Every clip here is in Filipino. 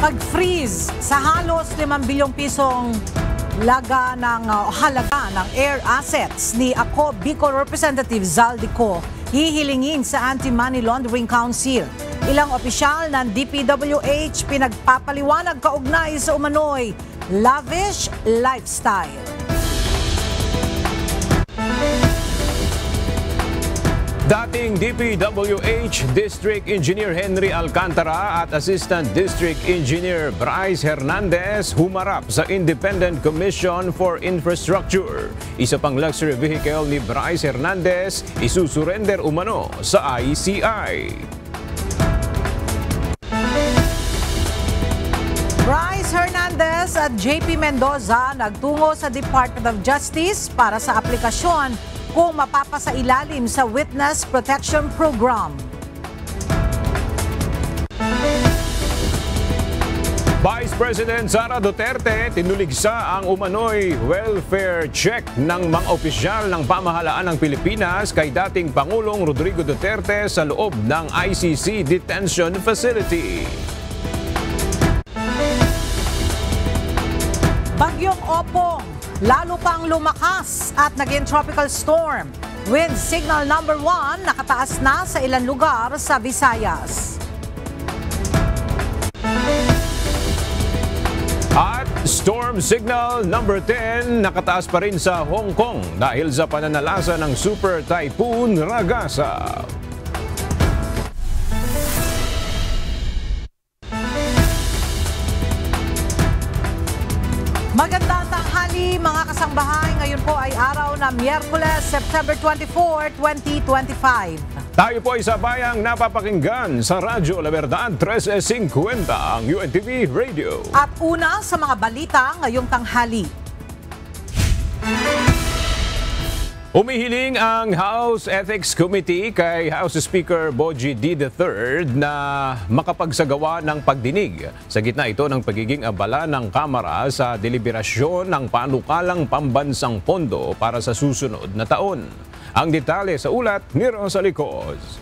Pag-freeze sa halos 5 bilyong pisong halaga ng air assets ni Ako Bicol Representative Zaldico hihilingin sa Anti-Money Laundering Council. Ilang opisyal ng DPWH pinagpapaliwanag kaugnay sa umano'y lavish lifestyle. Dating DPWH District Engineer Henry Alcantara at Assistant District Engineer Bryce Hernandez humarap sa Independent Commission for Infrastructure. Isa pang luxury vehicle ni Bryce Hernandez isusurrender umano sa ICI. Bryce Hernandez at JP Mendoza nagtungo sa Department of Justice para sa aplikasyon kung mapapasailalim sa Witness Protection Program. Vice President Sara Duterte tinuligsa ang umano'y welfare check ng mga opisyal ng pamahalaan ng Pilipinas kay dating Pangulong Rodrigo Duterte sa loob ng ICC Detention Facility. Bagyong Opong lalo pang lumakas at naging tropical storm. Wind signal number 1 nakataas na sa ilang lugar sa Visayas. At storm signal number 10 nakataas pa rin sa Hong Kong dahil sa pananalasa ng Super Typhoon Ragasa. Magandang tanghali mga kasangbahay. Ngayon po ay araw na Miyerkules, September 24, 2025. Tayo po ay sabayang napapakinggan sa Radyo La Verdad 1350 ang UNTV Radio. At una sa mga balita ngayong tanghali. Umihiling ang House Ethics Committee kay House Speaker Bogie D. III na makapagsagawa ng pagdinig. Sa gitna ito ng pagiging abala ng Kamara sa deliberasyon ng panukalang pambansang pondo para sa susunod na taon. Ang detalye sa ulat ni Rosa Licos.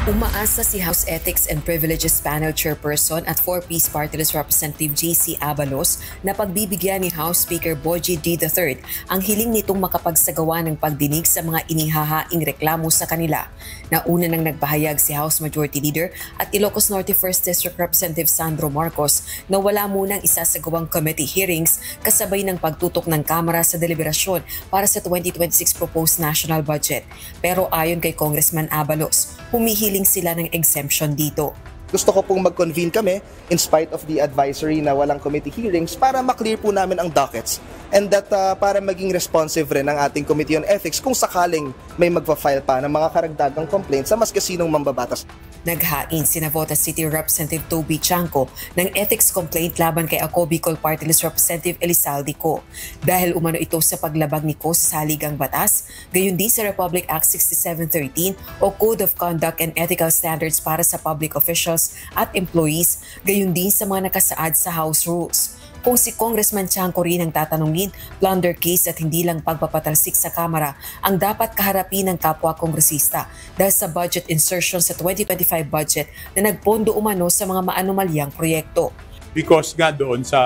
Umaasa si House Ethics and Privileges Panel Chairperson at 4-piece Party List Representative J.C. Abalos na pagbibigyan ni House Speaker Bogie D. III ang hiling nitong makapagsagawa ng pagdinig sa mga inihahaing reklamo sa kanila. Nauna nang nagbahayag si House Majority Leader at Ilocos Norte 1st District Representative Sandro Marcos na wala munang isasagawang committee hearings kasabay ng pagtutok ng Kamara sa deliberasyon para sa 2026 proposed national budget. Pero ayon kay Congressman Abalos, humihiling sila ng exemption dito. Gusto ko pong mag-convene kami in spite of the advisory na walang committee hearings para maklear po namin ang dockets and that para maging responsive rin ang ating Committee on Ethics kung sakaling may magpa-file pa ng mga karagdagang complaints sa mas kasinong mambabatas. Naghain si Navotas City Representative Toby Chanco ng ethics complaint laban kay Ako Bicol Party List Representative Elizalde Co. Dahil umano ito sa paglabag ni Co sa saligang batas, gayon din sa Republic Act 6713 o Code of Conduct and Ethical Standards para sa public officials at employees, gayon din sa mga nakasaad sa House Rules. Kung si Congressman Chanco rin ang tatanungin, plunder case at hindi lang pagpapatalsik sa Kamara ang dapat kaharapin ng kapwa kongresista dahil sa budget insertion sa 2025 budget na nagpondo umano sa mga maanumalyang proyekto. Because nga doon sa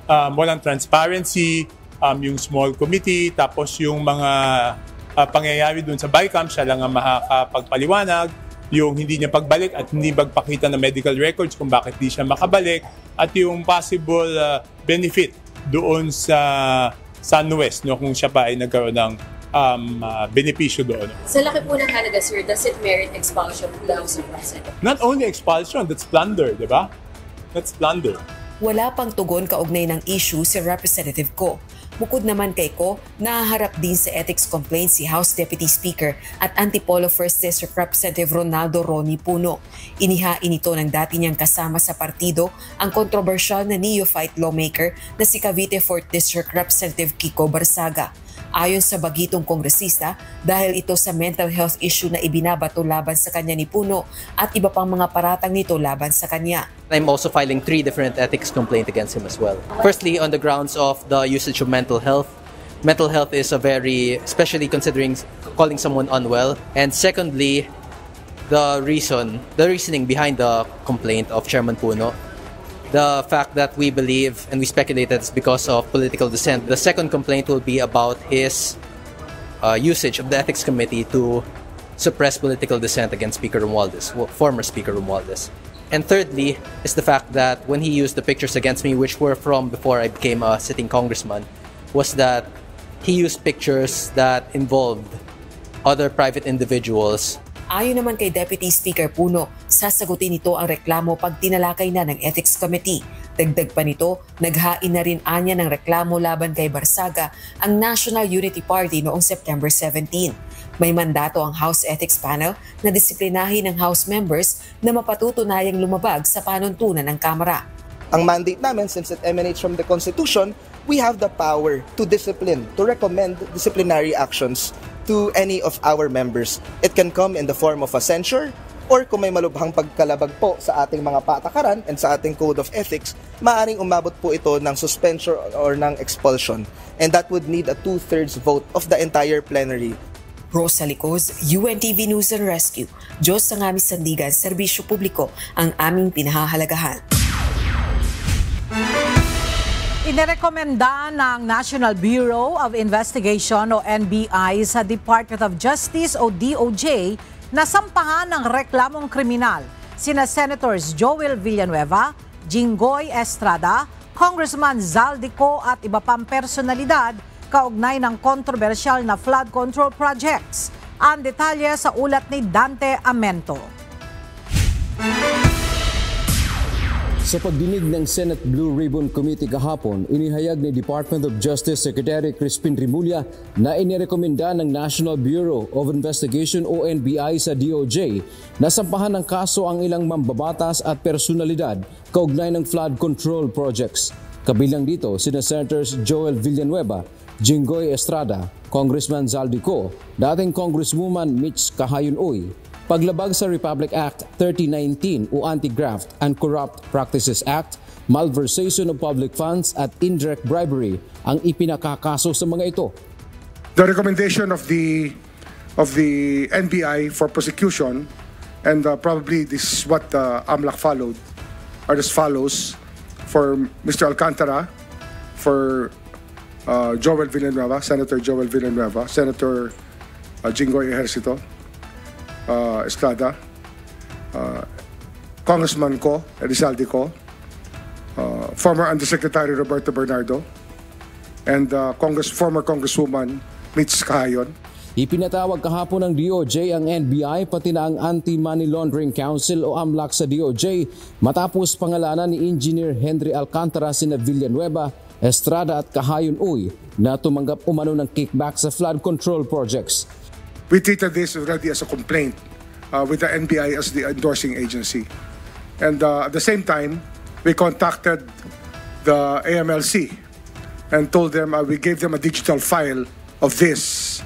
walang transparency, yung small committee, tapos yung mga pangyayari doon sa BICAM, siya lang ang makakapagpaliwanag, yung hindi niya pagbalik at hindi magpakita ng medical records kung bakit di siya makabalik, at yung possible benefit doon sa SunWest, no, kung siya pa ay nagkaroon ng benepisyo doon. Sa laki po ng halaga, sir, does it merit expulsion from the House of Representatives? Not only expulsion, that's plunder, di ba? That's plunder. Wala pang tugon kaugnay ng issue si Representative Co. Bukod naman kay Co, nahaharap din sa ethics complaint si House Deputy Speaker at Antipolo 1st District Representative Ronaldo Ronnie Puno. Inihain ito ng dati niyang kasama sa partido ang kontrobersyal na neophyte lawmaker na si Cavite 4th District Representative Kiko Barsaga. Ayon sa bagitong kongresista, dahil ito sa mental health issue na ibinabato laban sa kanya ni Puno at iba pang mga paratang nito laban sa kanya. I'm also filing 3 different ethics complaints against him as well. Firstly, on the grounds of the usage of mental health. Mental health is a very, especially considering calling someone unwell. And secondly, the reasoning behind the complaint of Chairman Puno. The fact that we believe and we speculate that it's because of political dissent. The second complaint will be about his usage of the Ethics Committee to suppress political dissent against former Speaker Romualdez. And thirdly is the fact that when he used the pictures against me, which were from before I became a sitting congressman, was that he used pictures that involved other private individuals. Ayon naman kay Deputy Speaker Puno, sasagutin nito ang reklamo pag tinalakay na ng Ethics Committee. Dagdag pa nito, naghain na rin anya ng reklamo laban kay Barsaga ang National Unity Party noong September 17. May mandato ang House Ethics Panel na disiplinahin ng House members na mapatutunayang lumabag sa panuntunan ng Kamara. Ang mandate namin, since it emanates from the Constitution, we have the power to discipline, to recommend disciplinary actions to any of our members. It can come in the form of a censure, or kung may malubhang pagkalabag po sa ating mga patakaran and sa ating Code of Ethics, maaaring umabot po ito ng suspension or ng expulsion. And that would need a 2/3 vote of the entire plenary. Rosa Licos, UNTV News and Rescue. Diyos ang aming sandigan, serbisyo publiko ang aming pinahahalagahan. Inirekomenda ng National Bureau of Investigation o NBI sa Department of Justice o DOJ na sampahan ng reklamong kriminal sina Senators Joel Villanueva, Jinggoy Estrada, Congressman Zaldico at iba pang personalidad kaugnay ng kontrobersyal na flood control projects. Ang detalye sa ulat ni Dante Amento. Sa pagdinig ng Senate Blue Ribbon Committee kahapon, inihayag ni Department of Justice Secretary Crispin Rimulya na inirekomenda ng National Bureau of Investigation o NBI sa DOJ na sampahan ng kaso ang ilang mambabatas at personalidad kaugnay ng flood control projects. Kabilang dito sina Senators Joel Villanueva, Jinggoy Estrada, Congressman Zaldico, dating Congresswoman Mitch Kahayon-Uy, paglabag sa Republic Act 3019 o Anti-Graft and Corrupt Practices Act, malversation of public funds at indirect bribery ang ipinakakaso sa mga ito. The recommendation of the NBI for prosecution, and probably this is what AMLAC followed, are as follows: for Mr. Alcantara, for Joel Villanueva, Senator Joel Villanueva, Senator Jinggoy Estrada, Congressman Ko, Rizaldi Ko, former Undersecretary Roberto Bernardo, and former Congresswoman Mitch Kahayon. Ipinatawag kahapon ng DOJ ang NBI pati na ang Anti-Money Laundering Council o AMLAC sa DOJ matapos pangalanan ni Engineer Henry Alcantara sina Villanueva, Estrada at Kahayon-Uy na tumanggap umano ng kickback sa flood control projects. We treated this already as a complaint with the NBI as the endorsing agency. And at the same time, we contacted the AMLC and told them, we gave them a digital file of this.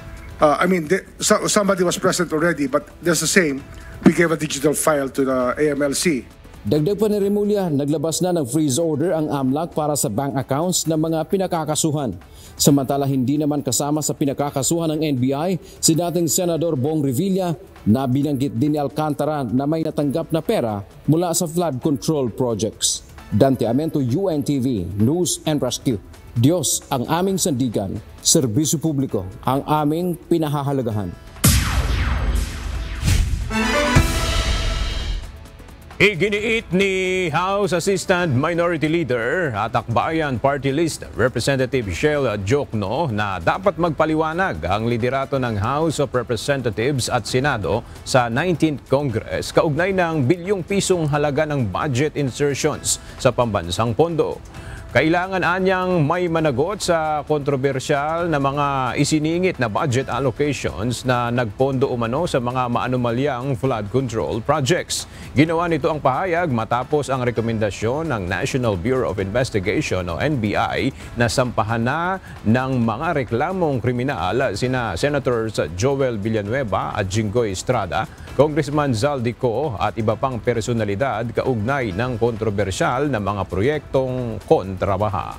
Somebody was present already, but there's the same. We gave a digital file to the AMLC. Dagdag pa ni Rimulya, naglabas na ng freeze order ang AMLAC para sa bank accounts ng mga pinakakasuhan. Samantala hindi naman kasama sa pinakakasuhan ng NBI si dating Senador Bong Revilla na binanggit din ni Alcantara na may natanggap na pera mula sa flood control projects. Dante Amento, UNTV News and Rescue. Diyos ang aming sandigan, serbisyo publiko ang aming pinahahalagahan. Iginiit ni House Assistant Minority Leader at Akbayan Party List Representative Shell Jokno na dapat magpaliwanag ang liderato ng House of Representatives at Senado sa 19th Congress kaugnay ng bilyong pisong halaga ng budget insertions sa pambansang pondo. Kailangan anyang may managot sa kontrobersyal na mga isiningit na budget allocations na nagpondo umano sa mga maanumalyang flood control projects. Ginawa nito ang pahayag matapos ang rekomendasyon ng National Bureau of Investigation o NBI na sampahan na ng mga reklamong kriminal sina Senators Joel Villanueva at Jinggoy Estrada, Congressman Zaldico at iba pang personalidad kaugnay ng kontrobersyal na mga proyektong kontrabaha.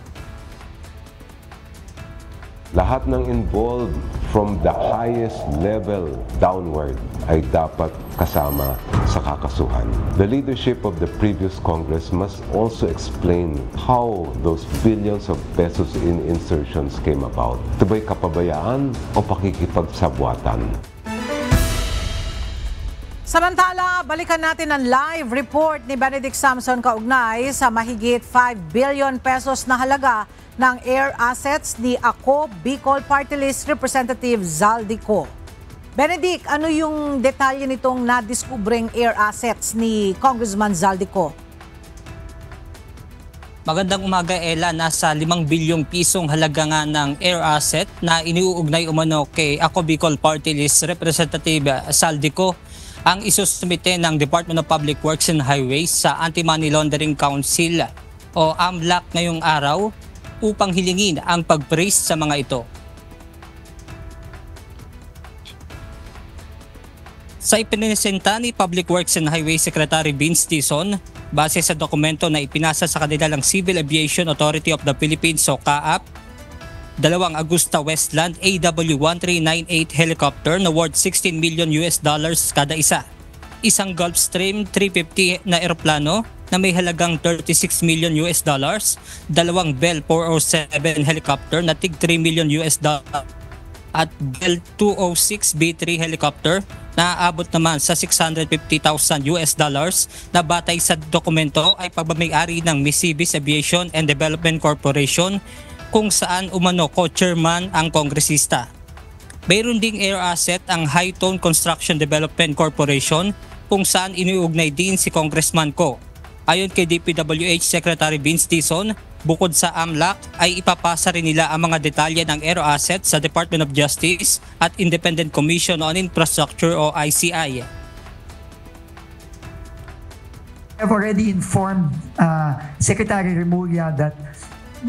Lahat ng involved from the highest level downward ay dapat kasama sa kakasuhan. The leadership of the previous Congress must also explain how those billions of pesos in insertions came about. Ito ba'y kapabayaan o pakikipagsabwatan? Samantala, balikan natin ang live report ni Benedict Samson kaugnay sa mahigit 5 billion pesos na halaga ng air assets ni Ako Bicol Party List Representative Zaldico. Benedict, ano yung detalye nitong nadiskubreng air assets ni Congressman Zaldico? Magandang umaga, Ella. Nasa 5 bilyong pisong halaga nga ng air asset na iniuugnay umano kay Ako Bicol Party List Representative Zaldico ang isusumite ng Department of Public Works and Highways sa Anti-Money Laundering Council o AMLAC ngayong araw upang hilingin ang pag-freeze sa mga ito. Sa ipinresenta ni Public Works and Highways Secretary Vince Dizon, base sa dokumento na ipinasa sa kanila ng Civil Aviation Authority of the Philippines o CAAP, 2 Agusta Westland AW1398 helicopter na worth $16 million kada isa. Isang Gulfstream 350 na eroplano na may halagang $36 million, 2 Bell 407 helicopter na tig $3 million at Bell 206B3 helicopter na aabot naman sa $650,000 na batay sa dokumento ay pagmamay-ari ng Misibis Aviation and Development Corporation kung saan umano co-chairman ang kongresista. Mayroon ding air asset ang High Tone Construction Development Corporation kung saan iniugnay din si Congressman Ko. Ayon kay DPWH Secretary Vince Dizon, bukod sa AMLAC ay ipapasa rin nila ang mga detalye ng air asset sa Department of Justice at Independent Commission on Infrastructure o ICI. I've already informed Secretary Remulla that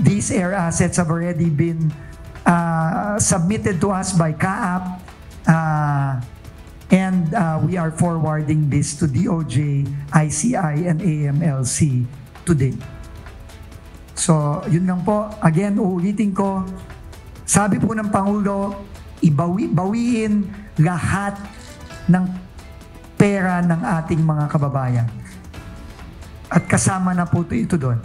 these air assets have already been submitted to us by CAAP and we are forwarding this to DOJ, ICI, and AMLC today. So, yun lang po. Again, uulitin ko, sabi po ng Pangulo, bawiin lahat ng pera ng ating mga kababayan. At kasama na po ito doon.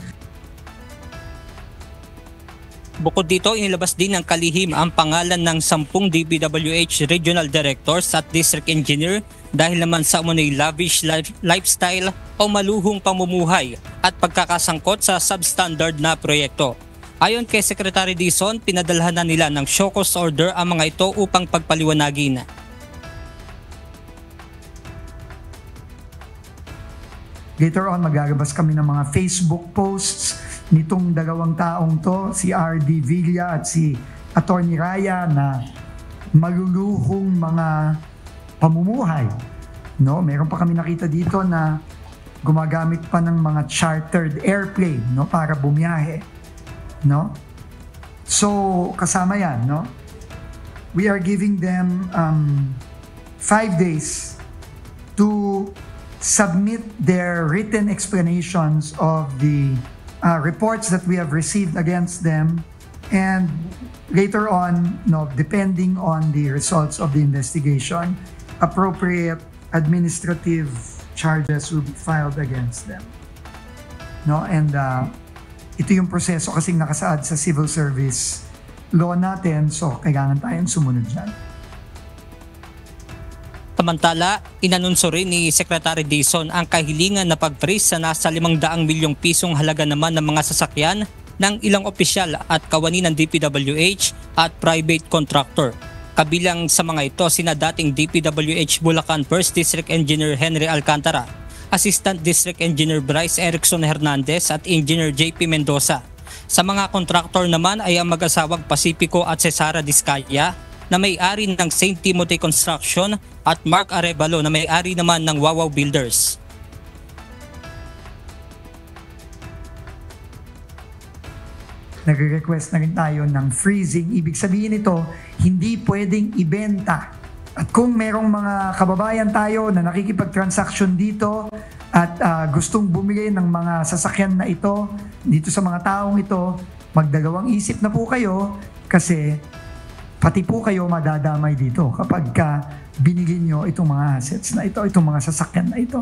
Bukod dito, inilabas din ng kalihim ang pangalan ng 10 DPWH Regional Directors at District Engineer dahil naman sa umunoy lavish lifestyle o maluhong pamumuhay at pagkakasangkot sa substandard na proyekto. Ayon kay Secretary Dizon, pinadalhan na nila ng show cause order ang mga ito upang pagpaliwanagin. Later on, magagabas kami ng mga Facebook posts nitong dalawang taong to, si R.D. Villa at si Atty. Raya, na maluluhong mga pamumuhay. No? Meron pa kami nakita dito na gumagamit pa ng mga chartered airplane, no, para bumiyahe. No? So, kasama yan. No? We are giving them 5 days to submit their written explanations of the reports that we have received against them, and later on, depending on the results of the investigation, appropriate administrative charges will be filed against them. And ito yung proseso kasing nakasaad sa civil service law natin, so kailangan tayong sumunod dyan. Samantala, inanunso rin ni Secretary Dizon ang kahilingan na pag-freeze sa nasa 500 milyong pisong halaga naman ng mga sasakyan ng ilang opisyal at kawani ng DPWH at private contractor. Kabilang sa mga ito sina dating DPWH Bulacan 1st District Engineer Henry Alcantara, Assistant District Engineer Bryce Erickson Hernandez at Engineer JP Mendoza. Sa mga contractor naman ay ang mag-asawang Pacifico at Cesara Discaya na may-ari ng St. Timothy Construction at Mark Arevalo na may-ari naman ng Wawaw Builders. Nagre-request na rin tayo ng freezing. Ibig sabihin nito, hindi pwedeng ibenta. At kung merong mga kababayan tayo na nakikipag-transaction dito at gustong bumili ng mga sasakyan na ito, dito sa mga taong ito, magdalawang isip na po kayo kasi pati po kayo madadamay dito kapag binigyan nyo itong mga assets na ito, itong mga sasakyan na ito.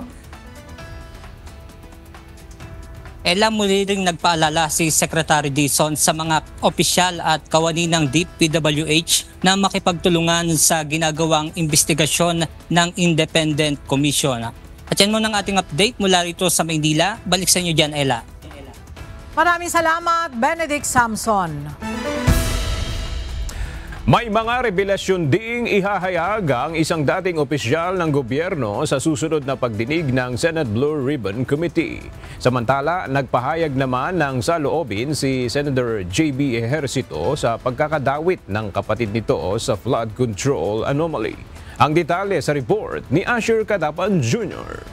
Muli ring nagpaalala si Secretary Dizon sa mga opisyal at kawani ng DPWH na makipagtulungan sa ginagawang investigasyon ng Independent Commission. At yan muna ang ating update mula rito sa Maynila. Balik sa inyo dyan, Ella. Maraming salamat, Benedict Samson. May mga revelasyon ding ihahayag ang isang dating opisyal ng gobyerno sa susunod na pagdinig ng Senate Blue Ribbon Committee. Samantala, nagpahayag naman ng saloobin si Senator J.B. Ejercito sa pagkakadawit ng kapatid nito sa flood control anomaly. Ang detalye sa report ni Asher Cadapan Jr.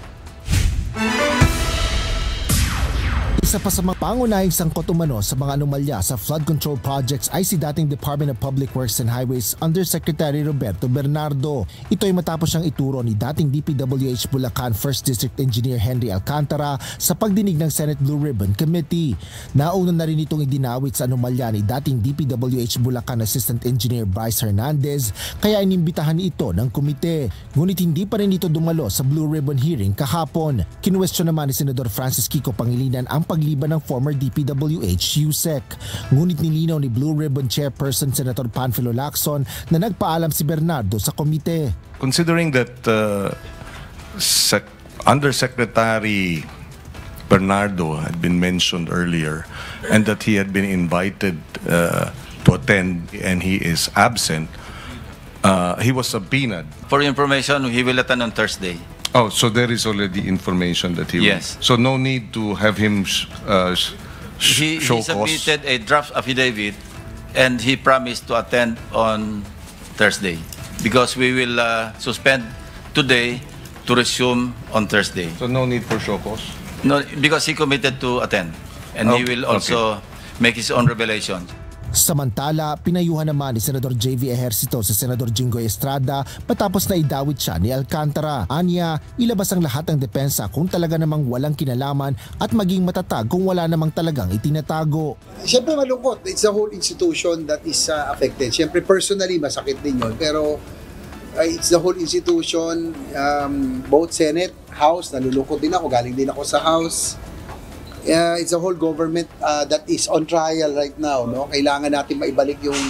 Isa pa sa mga pangunahing sangkot umano sa mga anomalya sa flood control projects ay si dating Department of Public Works and Highways Undersecretary Roberto Bernardo. Ito ay matapos siyang ituro ni dating DPWH Bulacan 1st District Engineer Henry Alcantara sa pagdinig ng Senate Blue Ribbon Committee. Nauna na rin itong idinawit sa anomalya ni dating DPWH Bulacan Assistant Engineer Bryce Hernandez, kaya inimbitahan ito ng komite. Ngunit hindi pa rin ito dumalo sa Blue Ribbon hearing kahapon. Kinuwestiyon naman ni Senador Francis Kiko Pangilinan ang pagliban ng former DPWH Yusek. Ngunit nilinaw ni Blue Ribbon Chairperson Senator Panfilo Lacson na nagpaalam si Bernardo sa komite. Considering that Undersecretary Bernardo had been mentioned earlier and that he had been invited to attend and he is absent, he was subpoenaed. For information, he will attend on Thursday. Oh, so there is already information that he will. Yes. So no need to have him He show cause. submitted a draft affidavit and he promised to attend on Thursday because we will suspend today to resume on Thursday. So no need for show cause? No, because he committed to attend and he will also make his own revelation. Samantala, pinayuhan naman ni Senador J.V. Ejercito sa Senador Jinggoy Estrada matapos na idawit siya ni Alcantara. Anya, ilabas ang lahat ng depensa kung talaga namang walang kinalaman at maging matatag kung wala namang talagang itinatago. Siyempre malungkot. It's the whole institution that is affected. Siyempre personally masakit din yun. Pero it's the whole institution, both Senate, House, nalulungkot din ako. Galing din ako sa House. It's a whole government that is on trial right now. No? Kailangan natin maibalik yung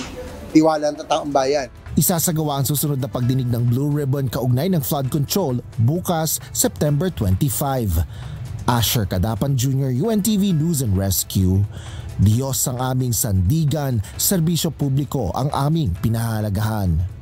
tiwala ng taong bayan. Isasagawa ang susunod na pagdinig ng Blue Ribbon kaugnay ng flood control bukas, September 25. Asher Cadapan Jr., UNTV News and Rescue. Diyos ang aming sandigan, serbisyo publiko ang aming pinahalagahan.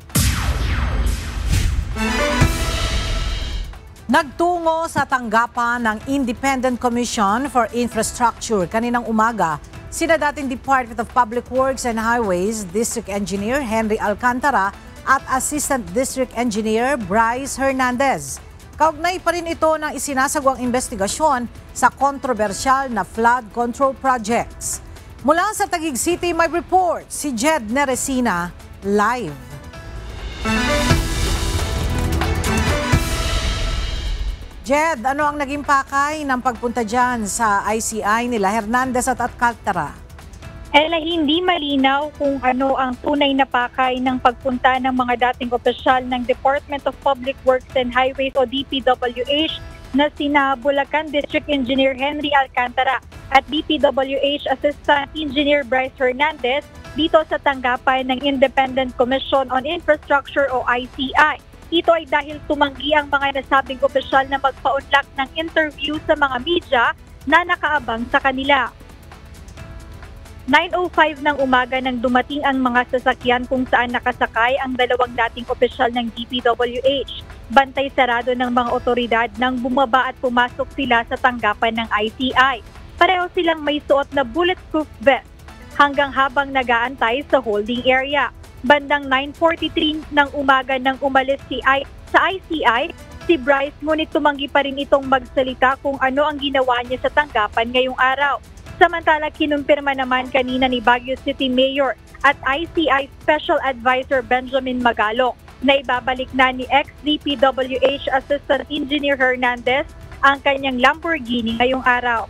Nagtungo sa tanggapan ng Independent Commission for Infrastructure kaninang umaga sina dating Department of Public Works and Highways District Engineer Henry Alcantara at Assistant District Engineer Bryce Hernandez. Kaugnay pa rin ito ng isinasagawang investigasyon sa kontrobersyal na flood control projects. Mula sa Taguig City, may report si Jed Neresina live. Jed, ano ang naging pakay ng pagpunta dyan sa ICI nila Hernandez at Alcantara? Ella, hindi malinaw kung ano ang tunay na pakay ng pagpunta ng mga dating opisyal ng Department of Public Works and Highways o DPWH na sina Bulacan District Engineer Henry Alcantara at DPWH Assistant Engineer Bryce Hernandez dito sa tanggapan ng Independent Commission on Infrastructure o ICI. Ito ay dahil tumanggi ang mga nasabing opisyal na magpa-unlock ng interview sa mga media na nakaabang sa kanila. 9:05 ng umaga nang dumating ang mga sasakyan kung saan nakasakay ang dalawang dating opisyal ng DPWH. Bantay sarado ng mga otoridad nang bumaba at pumasok sila sa tanggapan ng ICI. Pareho silang may suot na bulletproof vest hanggang habang nag-aantay sa holding area. Bandang 9:43 ng umaga nang umalis sa ICI, si Bryce, ngunit tumanggi pa rin itong magsalita kung ano ang ginawa niya sa tanggapan ngayong araw. Samantala, kinumpirma naman kanina ni Baguio City Mayor at ICI Special Advisor Benjamin Magalong na ibabalik na ni ex-DPWH Assistant Engineer Hernandez ang kanyang Lamborghini ngayong araw.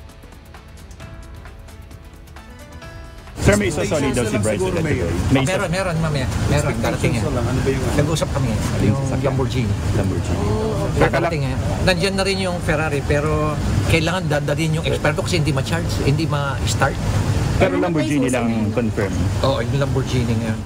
Sir, may isasoli daw si Bryce ulit. Meron mamaya. Meron, darating yan. Nag-usap kami, yung Lamborghini. Darating yan. Nandiyan na rin yung Ferrari, pero kailangan dadalhin yung eksperto kasi hindi ma-charge, hindi ma-start. Pero Lamborghini lang confirm. Oo, yung Lamborghini ngayon.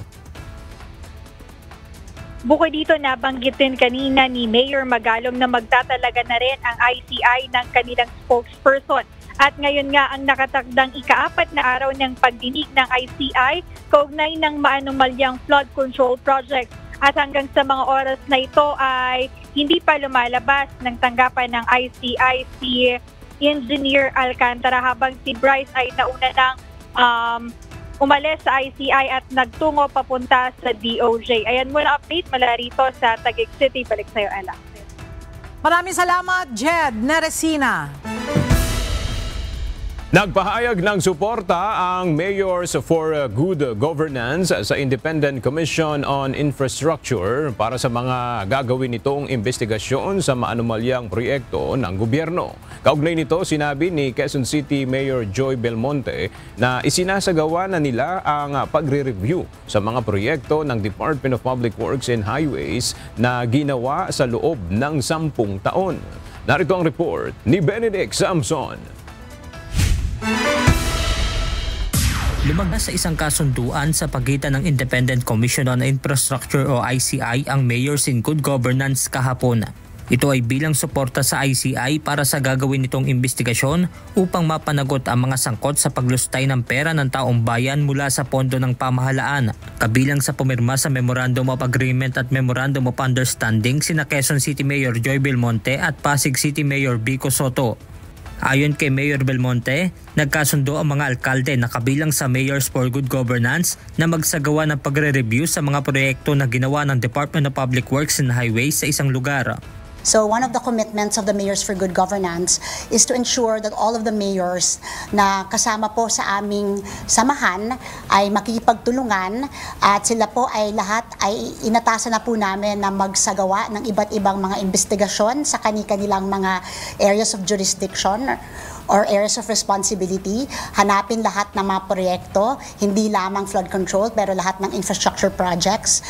Bukod dito, nabanggit din kanina ni Mayor Magalong na magtatalaga na rin ang ICI ng kanilang spokesperson. At ngayon nga ang nakatakdang ika-4 na araw ng pagdinig ng ICI kaugnay ng maanumalyang flood control project. At hanggang sa mga oras na ito ay hindi pa lumalabas ng tanggapan ng ICI si Engineer Alcantara, habang si Bryce ay nauna ng umalis sa ICI at nagtungo papunta sa DOJ. Ayan muna update mula rito sa Taguig City. Balik sa'yo, Ella. Maraming salamat, Jed Neresina. Nagpahayag ng suporta ang Mayors for Good Governance sa Independent Commission on Infrastructure para sa mga gagawin nitong investigasyon sa maanumalyang proyekto ng gobyerno. Kaugnay nito, sinabi ni Quezon City Mayor Joy Belmonte na isinasagawa na nila ang pagre-review sa mga proyekto ng Department of Public Works and Highways na ginawa sa loob ng 10 taon. Narito ang report ni Benedict Samson. Lumabas sa isang kasunduan sa pagitan ng Independent Commission on Infrastructure o ICI ang Mayors in Good Governance kahapon. Ito ay bilang suporta sa ICI para sa gagawin nitong investigasyon upang mapanagot ang mga sangkot sa paglustay ng pera ng taong bayan mula sa pondo ng pamahalaan. Kabilang sa pumirma sa Memorandum of Agreement at Memorandum of Understanding sina Quezon City Mayor Joy Belmonte at Pasig City Mayor Vico Soto. Ayon kay Mayor Belmonte, nagkasundo ang mga alkalde na kabilang sa Mayors for Good Governance na magsagawa ng pagre-review sa mga proyekto na ginawa ng Department of Public Works and Highways sa isang lugar. So one of the commitments of the Mayors for Good Governance is to ensure that all of the mayors na kasama po sa aming samahan ay makikipagtulungan at sila po ay lahat ay inatasan na po namin na magsagawa ng iba't ibang mga investigasyon sa kanilang mga areas of jurisdiction or areas of responsibility. Hanapin lahat ng mga proyekto, hindi lamang flood control pero lahat ng infrastructure projects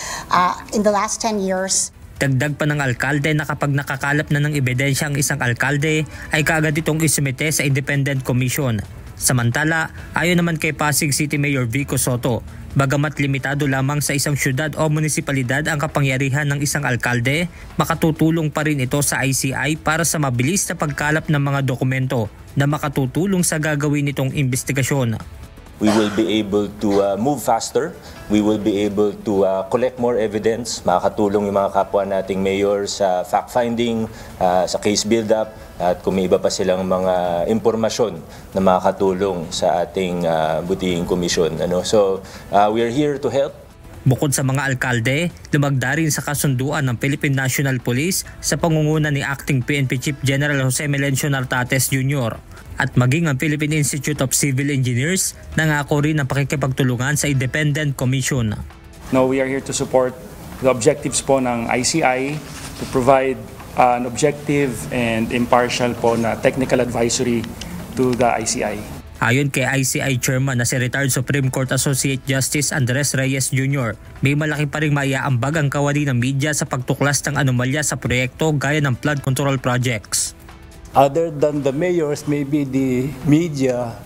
in the last 10 years. Dagdag pa ng alkalde na kapag nakakalap na ng ebidensya ang isang alkalde ay kaagad itong isumite sa Independent Commission. Samantala, ayon naman kay Pasig City Mayor Vico Soto, bagamat limitado lamang sa isang syudad o munisipalidad ang kapangyarihan ng isang alkalde, makatutulong pa rin ito sa ICI para sa mabilis na pagkalap ng mga dokumento na makatutulong sa gagawin nitong investigasyon. We will be able to move faster. We will be able to collect more evidence. Makakatulong yung mga kapwa nating mayor sa fact-finding, sa case build-up, at kung may iba pa silang mga impormasyon na makakatulong sa ating butihing komisyon. So, we are here to help. Bukod sa mga alkalde, lumagda rin sa kasunduan ng Philippine National Police sa pangunguna ni Acting PNP Chief General Jose Melencio Nartates Jr. At maging ang Philippine Institute of Civil Engineers nangako rin ang pakikipagtulungan sa Independent Commission. No, we are here to support the objectives po ng ICI to provide an objective and impartial po na technical advisory to the ICI. Ayon kay ICI Chairman na si retired Supreme Court Associate Justice Andres Reyes Jr., may malaki pa ring maiaambag ang kawani ng media sa pagtuklas ng anomalya sa proyekto gaya ng flood control projects. Other than the mayors, maybe the media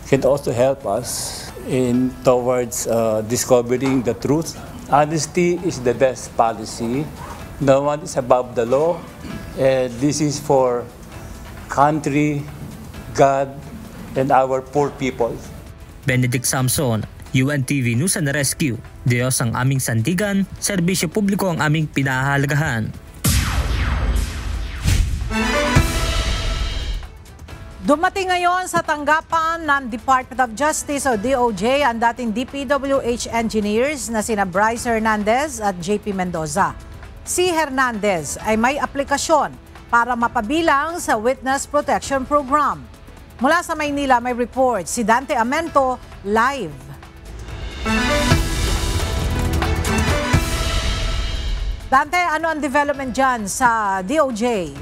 can also help us in towards discovering the truth. Honesty is the best policy. No one is above the law, and this is for country, God, and our poor people. Benedict Samson, UNTV News and Rescue. Diyos ang aming sandigan, serbisyo publiko ang aming pinahahalagahan. Dumating ngayon sa tanggapan ng Department of Justice o DOJ ang dating DPWH engineers na sina Bryce Hernandez at JP Mendoza. Si Hernandez ay may aplikasyon para mapabilang sa Witness Protection Program. Mula sa Maynila may report si Dante Amento live. Dante, ano ang development dyan sa DOJ?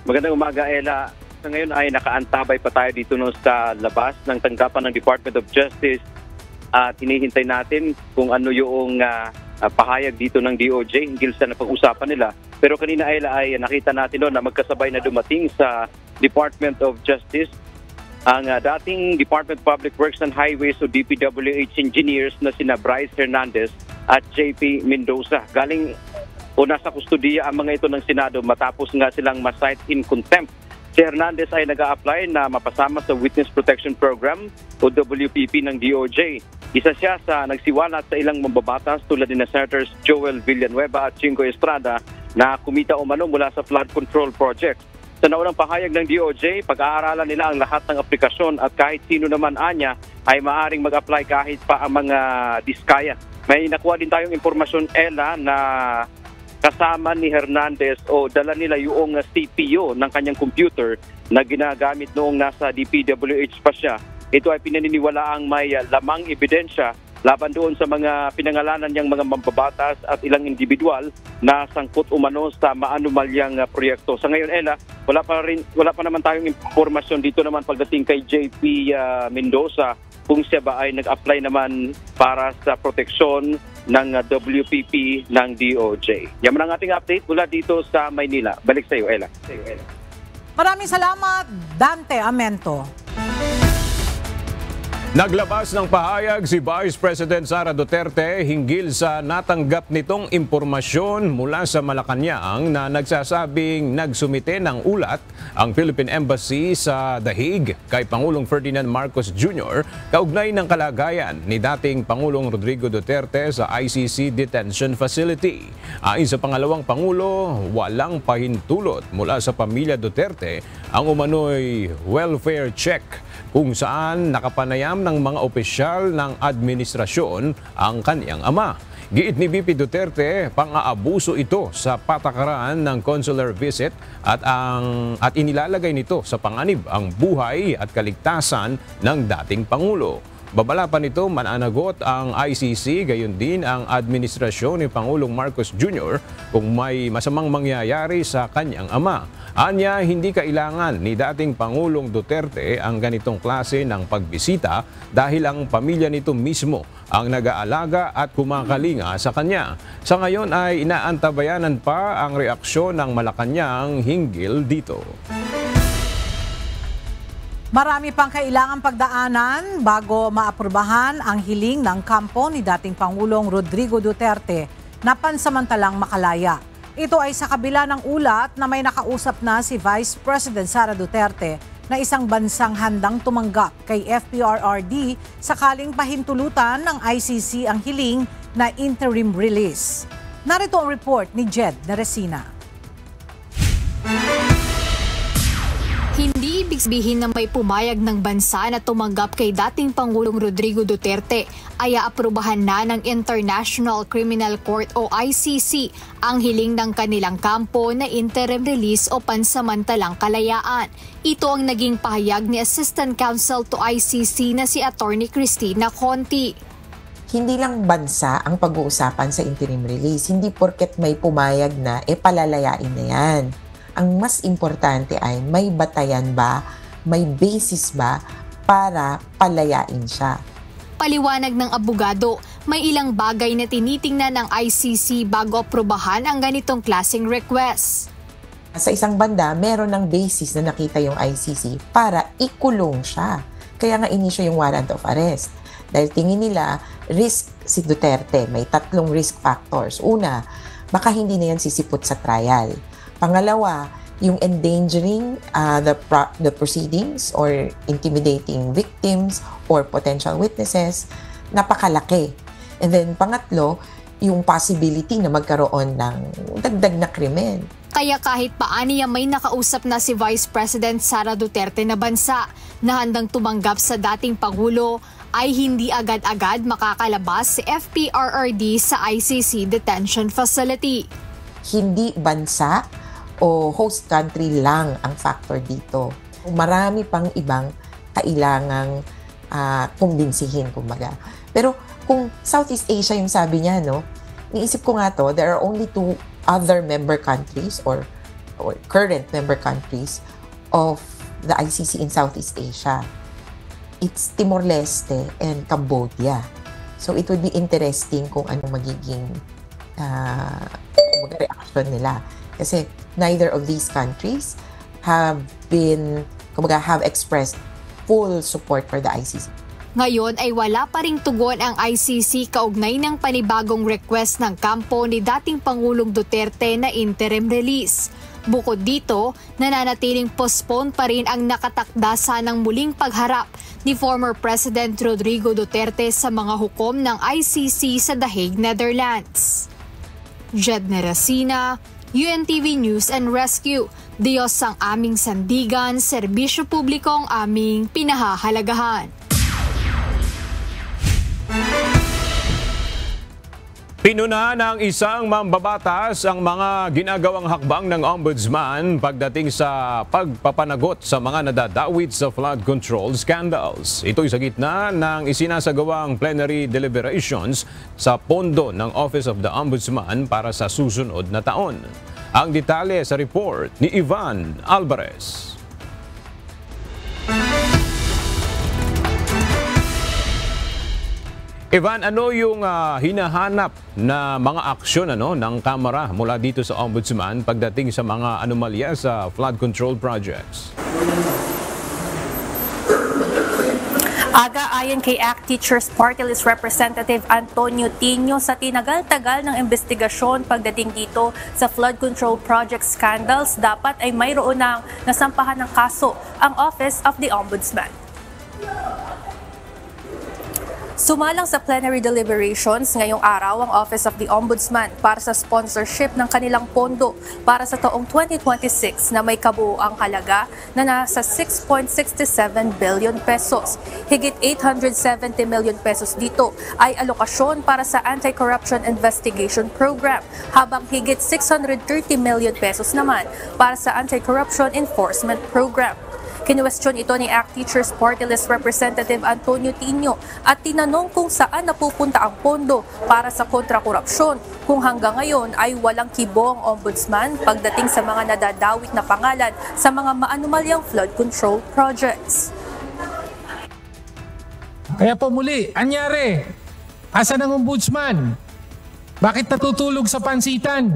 Magandang umaga, Ella. Sa ngayon ay nakaantabay pa tayo dito sa labas ng tanggapan ng Department of Justice at hinihintay natin kung ano yung pahayag dito ng DOJ hinggil sa napag-usapan nila. Pero kanina ay nakita natin doon na magkasabay na dumating sa Department of Justice ang dating Department of Public Works and Highways o DPWH engineers na sina Bryce Hernandez at JP Mendoza. Galing o nasa kustudiya ang mga ito ng Senado matapos nga silang ma-cite in contempt. Si Hernandez ay nag-a-apply na mapasama sa Witness Protection Program o WPP ng DOJ. Isa siya sa nagsiwalat sa ilang mambabatas tulad ni Senators Joel Villanueva at Chingo Estrada na kumita umano mula sa flood control project. Sa naunang pahayag ng DOJ, pag-aaralan nila ang lahat ng aplikasyon at kahit sino naman anya ay maaaring mag-apply kahit pa ang mga diskaya. May nakuha din tayong impormasyon, Ella, na kasama ni Hernandez o dala nila yung CPU ng kanyang computer na ginagamit noong nasa DPWH pa siya. Ito ay pinaniniwalaang may lamang ebidensya laban doon sa mga pinangalanan niyang mga mambabatas at ilang individual na sangkot umano sa maanumalyang proyekto. Sa ngayon, Ella, wala pa naman tayong impormasyon dito naman pagdating kay JP Mendoza kung siya ba ay nag-apply naman para sa proteksyon ng WPP ng DOJ. Yan ang ating update mula dito sa Maynila. Balik sa iyo, Ella. Maraming salamat, Dante Amento. Naglabas ng pahayag si Vice President Sara Duterte hinggil sa natanggap nitong impormasyon mula sa Malacanang na nagsasabing nagsumite ng ulat ang Philippine Embassy sa The Hague kay Pangulong Ferdinand Marcos Jr. kaugnay ng kalagayan ni dating Pangulong Rodrigo Duterte sa ICC Detention Facility. Ayon sa pangalawang Pangulo, walang pahintulot mula sa pamilya Duterte ang umano'y welfare check kung saan nakapanayam ng mga opisyal ng administrasyon ang kaniyang ama. Giit ni VP Duterte, pang-aabuso ito sa patakaran ng consular visit at inilalagay nito sa panganib ang buhay at kaligtasan ng dating Pangulo. Babala pa nito, mananagot ang ICC, gayon din ang administrasyon ni Pangulong Marcos Jr. kung may masamang mangyayari sa kanyang ama. Anya, hindi kailangan ni dating Pangulong Duterte ang ganitong klase ng pagbisita dahil ang pamilya nito mismo ang nag-aalaga at kumakalinga sa kanya. Sa ngayon ay inaantabayanan pa ang reaksyon ng Malacanang hinggil dito. Marami pang kailangang pagdaanan bago maaprubahan ang hiling ng kampo ni dating Pangulong Rodrigo Duterte na pansamantalang makalaya. Ito ay sa kabila ng ulat na may nakausap na si Vice President Sara Duterte na isang bansang handang tumanggap kay FPRRD sakaling pahintulutan ng ICC ang hiling na interim release. Narito ang report ni Jed Neresina. Hindi ibig sabihin na may pumayag ng bansa na tumanggap kay dating Pangulong Rodrigo Duterte ay aaprubahan na ng International Criminal Court o ICC ang hiling ng kanilang kampo na interim release o pansamantalang kalayaan. Ito ang naging pahayag ni Assistant Counsel to ICC na si Attorney Cristina Conti. Hindi lang bansa ang pag-uusapan sa interim release. Hindi porket may pumayag na, palalayain na yan. Ang mas importante ay may batayan ba, may basis ba para palayain siya. Paliwanag ng abogado, may ilang bagay na tinitingnan ng ICC bago aprobahan ang ganitong klaseng request. Sa isang banda, meron ng basis na nakita yung ICC para ikulong siya. Kaya nga inisyo yung warrant of arrest. Dahil tingin nila, risk si Duterte. May 3 risk factors. Una, baka hindi na yan sisipot sa trial. Pangalawa, yung endangering the proceedings or intimidating victims or potential witnesses, napakalaki. And then pangatlo, yung possibility na magkaroon ng dagdag na krimen. Kaya kahit paaniya may nakausap na si Vice President Sara Duterte na bansa na handang tumanggap sa dating Pangulo, ay hindi agad-agad makakalabas si FPRRD sa ICC Detention Facility. Hindi bansa o host country lang ang factor dito. Marami pang ibang kailangang kumbinsihin, kumbaga. Pero kung Southeast Asia yung sabi niya, no, niisip ko nga to, there are only 2 other member countries or current member countries of the ICC in Southeast Asia. It's Timor-Leste and Cambodia. So it would be interesting kung anong magiging reaction nila. Kasi neither of these countries have expressed full support for the ICC. Ngayon ay wala pa ring tugon ang ICC kaugnay ng panibagong request ng kampo ni dating Pangulong Duterte na interim release. Bukod dito, nananatiling postpone pa rin ang nakatakda sanang muling pagharap ni former President Rodrigo Duterte sa mga hukom ng ICC sa The Hague, Netherlands. Jedne Racina, UNTV News and Rescue. Diyos ang aming sandigan, serbisyo publiko ang aming pinahahalagahan. Pinuna ng isang mambabatas ang mga ginagawang hakbang ng Ombudsman pagdating sa pagpapanagot sa mga nadadawit sa flood control scandals. Ito'y sa gitna ng isinasagawang plenary deliberations sa pondo ng Office of the Ombudsman para sa susunod na taon. Ang detalye sa report ni Ivan Alvarez. Ivan, ano yung hinahanap na mga aksyon ng Kamara mula dito sa Ombudsman pagdating sa mga anomalya sa flood control projects? Aga, ayon kay ACT Teachers Party List Representative Antonio Tino, sa tinagal-tagal ng investigasyon pagdating dito sa flood control project scandals, dapat ay mayroon ng nasampahan ng kaso ang Office of the Ombudsman. Sumalang sa plenary deliberations ngayong araw ang Office of the Ombudsman para sa sponsorship ng kanilang pondo para sa taong 2026 na may kabuuang halaga na nasa 6.67 billion pesos. Higit 870 million pesos dito ay alokasyon para sa Anti-Corruption Investigation Program, habang higit 630 million pesos naman para sa Anti-Corruption Enforcement Program. Kinuwestiyon ito ni ACT Teachers Party List Representative Antonio Tino at tinanong kung saan napupunta ang pondo para sa kontrakorupsyon kung hanggang ngayon ay walang kibo ang Ombudsman pagdating sa mga nadadawit na pangalan sa mga maanumalyang flood control projects. Kaya po muli, anyari, asan ang Ombudsman? Bakit natutulog sa pansitan?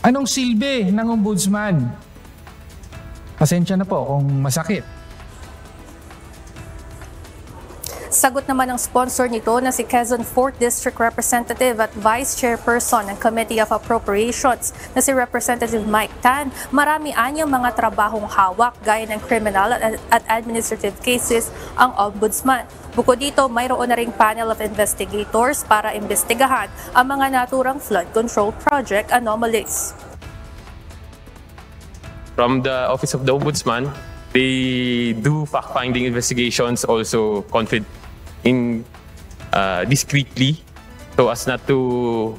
Anong silbi ng Ombudsman? Pasensya na po kung masakit. Sagot naman ng sponsor nito na si Quezon 4th District Representative at Vice Chairperson ng Committee of Appropriations na si Representative Mike Tan, marami anyang mga trabahong hawak gaya ng criminal at administrative cases ang Ombudsman. Bukod dito, mayroon na ring panel of investigators para imbestigahan ang mga naturang flood control project anomalies. From the Office of the Ombudsman, they do fact-finding investigations also discreetly so as not to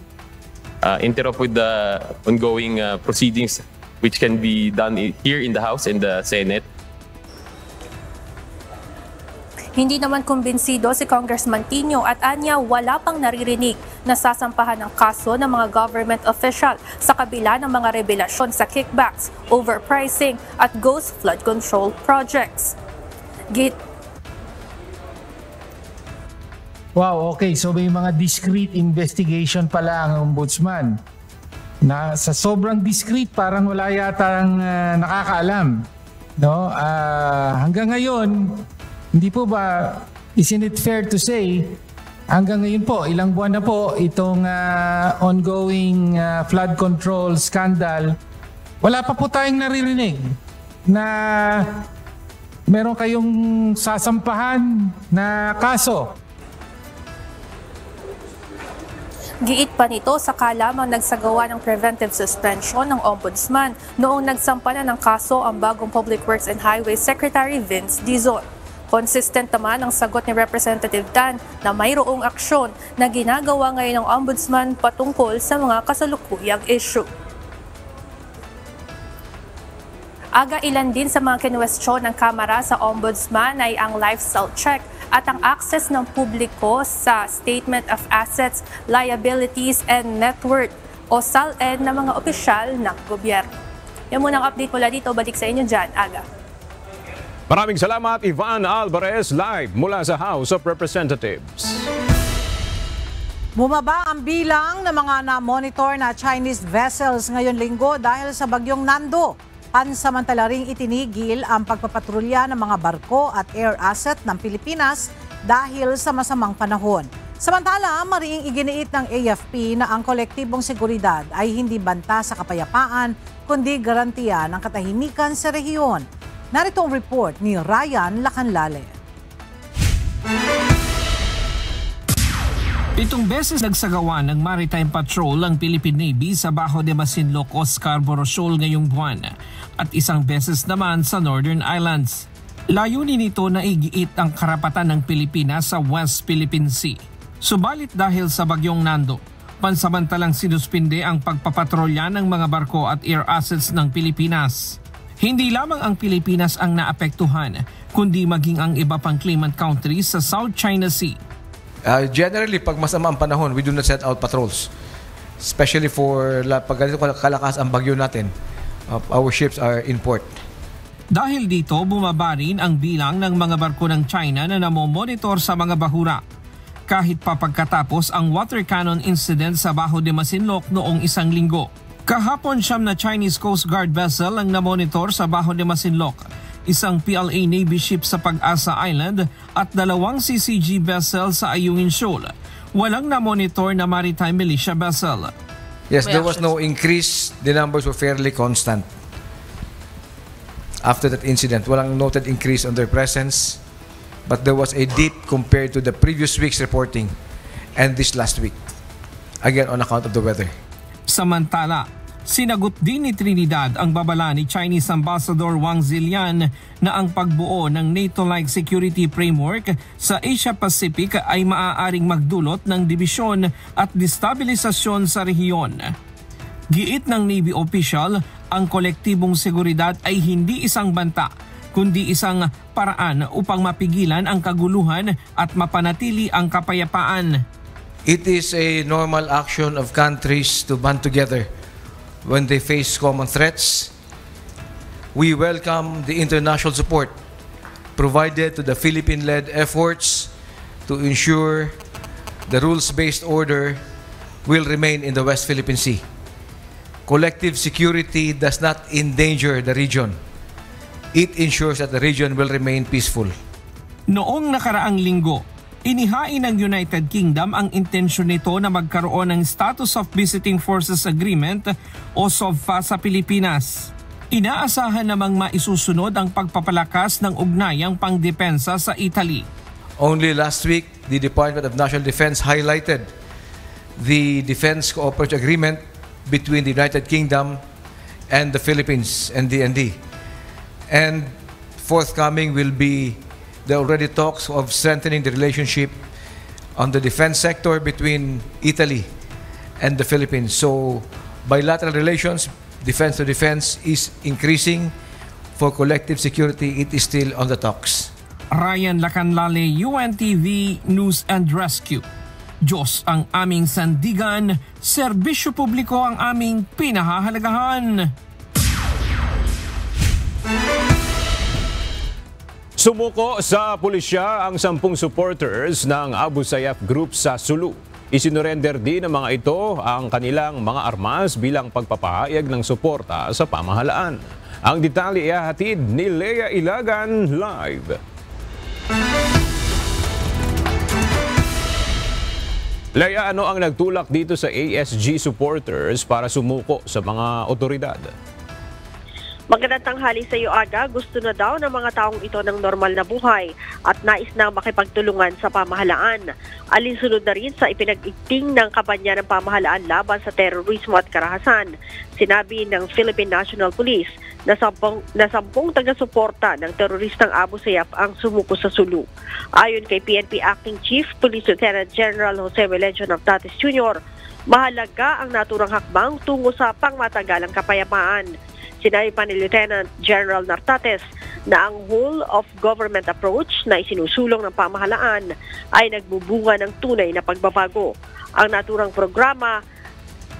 interrupt with the ongoing proceedings which can be done here in the House and the Senate. Hindi naman kumbinsido si Congressman Tino at anya wala pang naririnig na sasampahan ng kaso ng mga government official sa kabila ng mga revelasyon sa kickbacks, overpricing at ghost flood control projects. Wow, okay. So may mga discreet investigation pala ang Ombudsman. Na sa sobrang discreet, parang wala yatang nakakaalam. No? Hanggang ngayon, hindi po ba, isn't it fair to say, hanggang ngayon po, ilang buwan na po itong ongoing flood control scandal, wala pa po tayong naririnig na meron kayong sasampahan na kaso. Giit pa nito, saka lamang nagsagawa ng preventive suspension ng Ombudsman noong nagsampa na ng kaso ang bagong Public Works and Highways Secretary Vince Dizon. Consistent naman ang sagot ni Representative Tan na mayroong aksyon na ginagawa ngayon ng Ombudsman patungkol sa mga kasalukuyang issue. Aga ilan din sa mga kinwestiyon ng Kamara sa Ombudsman ay ang lifestyle check at ang access ng publiko sa Statement of Assets, Liabilities and Net Worth o SALN ng mga opisyal ng gobyerno. Yan muna ang update mula dito. Balik sa inyo dyan, Aga. Maraming salamat, Ivan Alvarez, live mula sa House of Representatives. Bumaba ang bilang ng mga na-monitor na Chinese vessels ngayon linggo dahil sa bagyong Nando. Pansamantala ring itinigil ang pagpapatrolya ng mga barko at air asset ng Pilipinas dahil sa masamang panahon. Samantala, mariing iginiit ng AFP na ang kolektibong seguridad ay hindi banta sa kapayapaan kundi garantiya ng katahimikan sa rehiyon. Narito ang report ni Ryan Lacanlale. 7 beses nagsagawa ng maritime patrol ang Philippine Navy sa Bajo de Masinloc o Scarborough Shoal ngayong buwan at 1 beses naman sa Northern Islands. Layunin nito na igiit ang karapatan ng Pilipinas sa West Philippine Sea. Subalit dahil sa bagyong Nando, pansamantalang sinuspinde ang pagpapatrolya ng mga barko at air assets ng Pilipinas. Hindi lamang ang Pilipinas ang naapektuhan, kundi maging ang iba pang claimant countries sa South China Sea. Generally, pag masama ang panahon, we do not set out patrols. Especially for pag ganito kalakas ang bagyo natin, our ships are in port. Dahil dito, bumaba rin ang bilang ng mga barko ng China na namomonitor sa mga bahura. Kahit pa pagkatapos ang water cannon incident sa Bajo de Masinloc noong 1 linggo. Kahapon 9 na Chinese Coast Guard vessel ang namonitor sa Bajo de Masinloc, 1 PLA Navy ship sa Pag-asa Island at 2 CCG vessel sa Ayungin Shoal. Walang na-monitor na maritime militia vessel. Yes, there was no increase. The numbers were fairly constant. After that incident, walang noted increase on their presence. But there was a dip compared to the previous week's reporting and this last week. Again, on account of the weather. Samantala, sinagot din ni Trinidad ang babala ni Chinese Ambassador Wang Zilian na ang pagbuo ng NATO-like security framework sa Asia-Pacific ay maaaring magdulot ng dibisyon at destabilisasyon sa rehiyon. Giit ng Navy official, ang kolektibong seguridad ay hindi isang banta, kundi isang paraan upang mapigilan ang kaguluhan at mapanatili ang kapayapaan. It is a normal action of countries to band together when they face common threats. We welcome the international support provided to the Philippine-led efforts to ensure the rules-based order will remain in the West Philippine Sea. Collective security does not endanger the region. It ensures that the region will remain peaceful. Noong nakaraang linggo, inihain ng United Kingdom ang intensyon nito na magkaroon ng Status of Visiting Forces Agreement o SOVFA sa Pilipinas. Inaasahan namang maisusunod ang pagpapalakas ng ugnayang pangdepensa sa Italy. Only last week, the Department of National Defense highlighted the Defense Cooperation Agreement between the United Kingdom and the Philippines and DND. And forthcoming will be the already talks of strengthening the relationship on the defense sector between Italy and the Philippines. So bilateral relations, defense to defense, is increasing. For collective security, it is still on the talks. Ryan Lacanlale, UNTV News and Rescue. Diyos ang aming sandigan, serbisyo publiko ang aming pinahahalagahan. Sumuko sa pulisya ang 10 supporters ng Abu Sayyaf Group sa Sulu. Isinorender din ng mga ito ang kanilang mga armas bilang pagpapahayag ng suporta sa pamahalaan. Ang detalye ihahatid ni Lea Ilagan live. Lea, ano ang nagtulak dito sa ASG supporters para sumuko sa mga otoridad? Magandang tanghali sa iyo, Aga. Gusto na daw ng mga taong ito ng normal na buhay at nais na makipagtulungan sa pamahalaan. Alinsunod na rin sa ipinag-igting ng kampanya ng pamahalaan laban sa terorismo at karahasan. Sinabi ng Philippine National Police na 10 taga-suporta ng teroristang Abu Sayyaf ang sumuko sa Sulu. Ayon kay PNP Acting Chief Police Lieutenant General Jose Velejo Nartates Jr., mahalaga ang naturang hakbang tungo sa pangmatagalang kapayapaan. Sinabi pa ni Lieutenant General Nartates na ang whole-of-government approach na isinusulong ng pamahalaan ay nagbubunga ng tunay na pagbabago. Ang naturang programa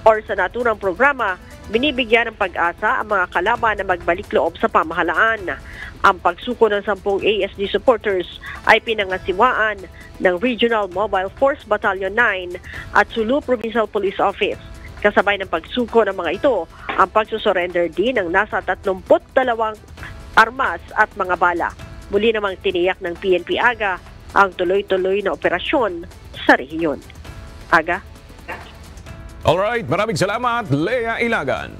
sa naturang programa, binibigyan ng pag-asa ang mga kalaban na magbalik loob sa pamahalaan. Ang pagsuko ng 10 ASD supporters ay pinangasiwaan ng Regional Mobile Force Battalion 9 at Sulu Provincial Police Office. Kasabay ng pagsuko ng mga ito, ang pagsusurrender din ng nasa 32 armas at mga bala. Muli namang tiniyak ng PNP AGA ang tuloy-tuloy na operasyon sa rehiyon. AGA? Alright, maraming salamat, Lea Ilagan.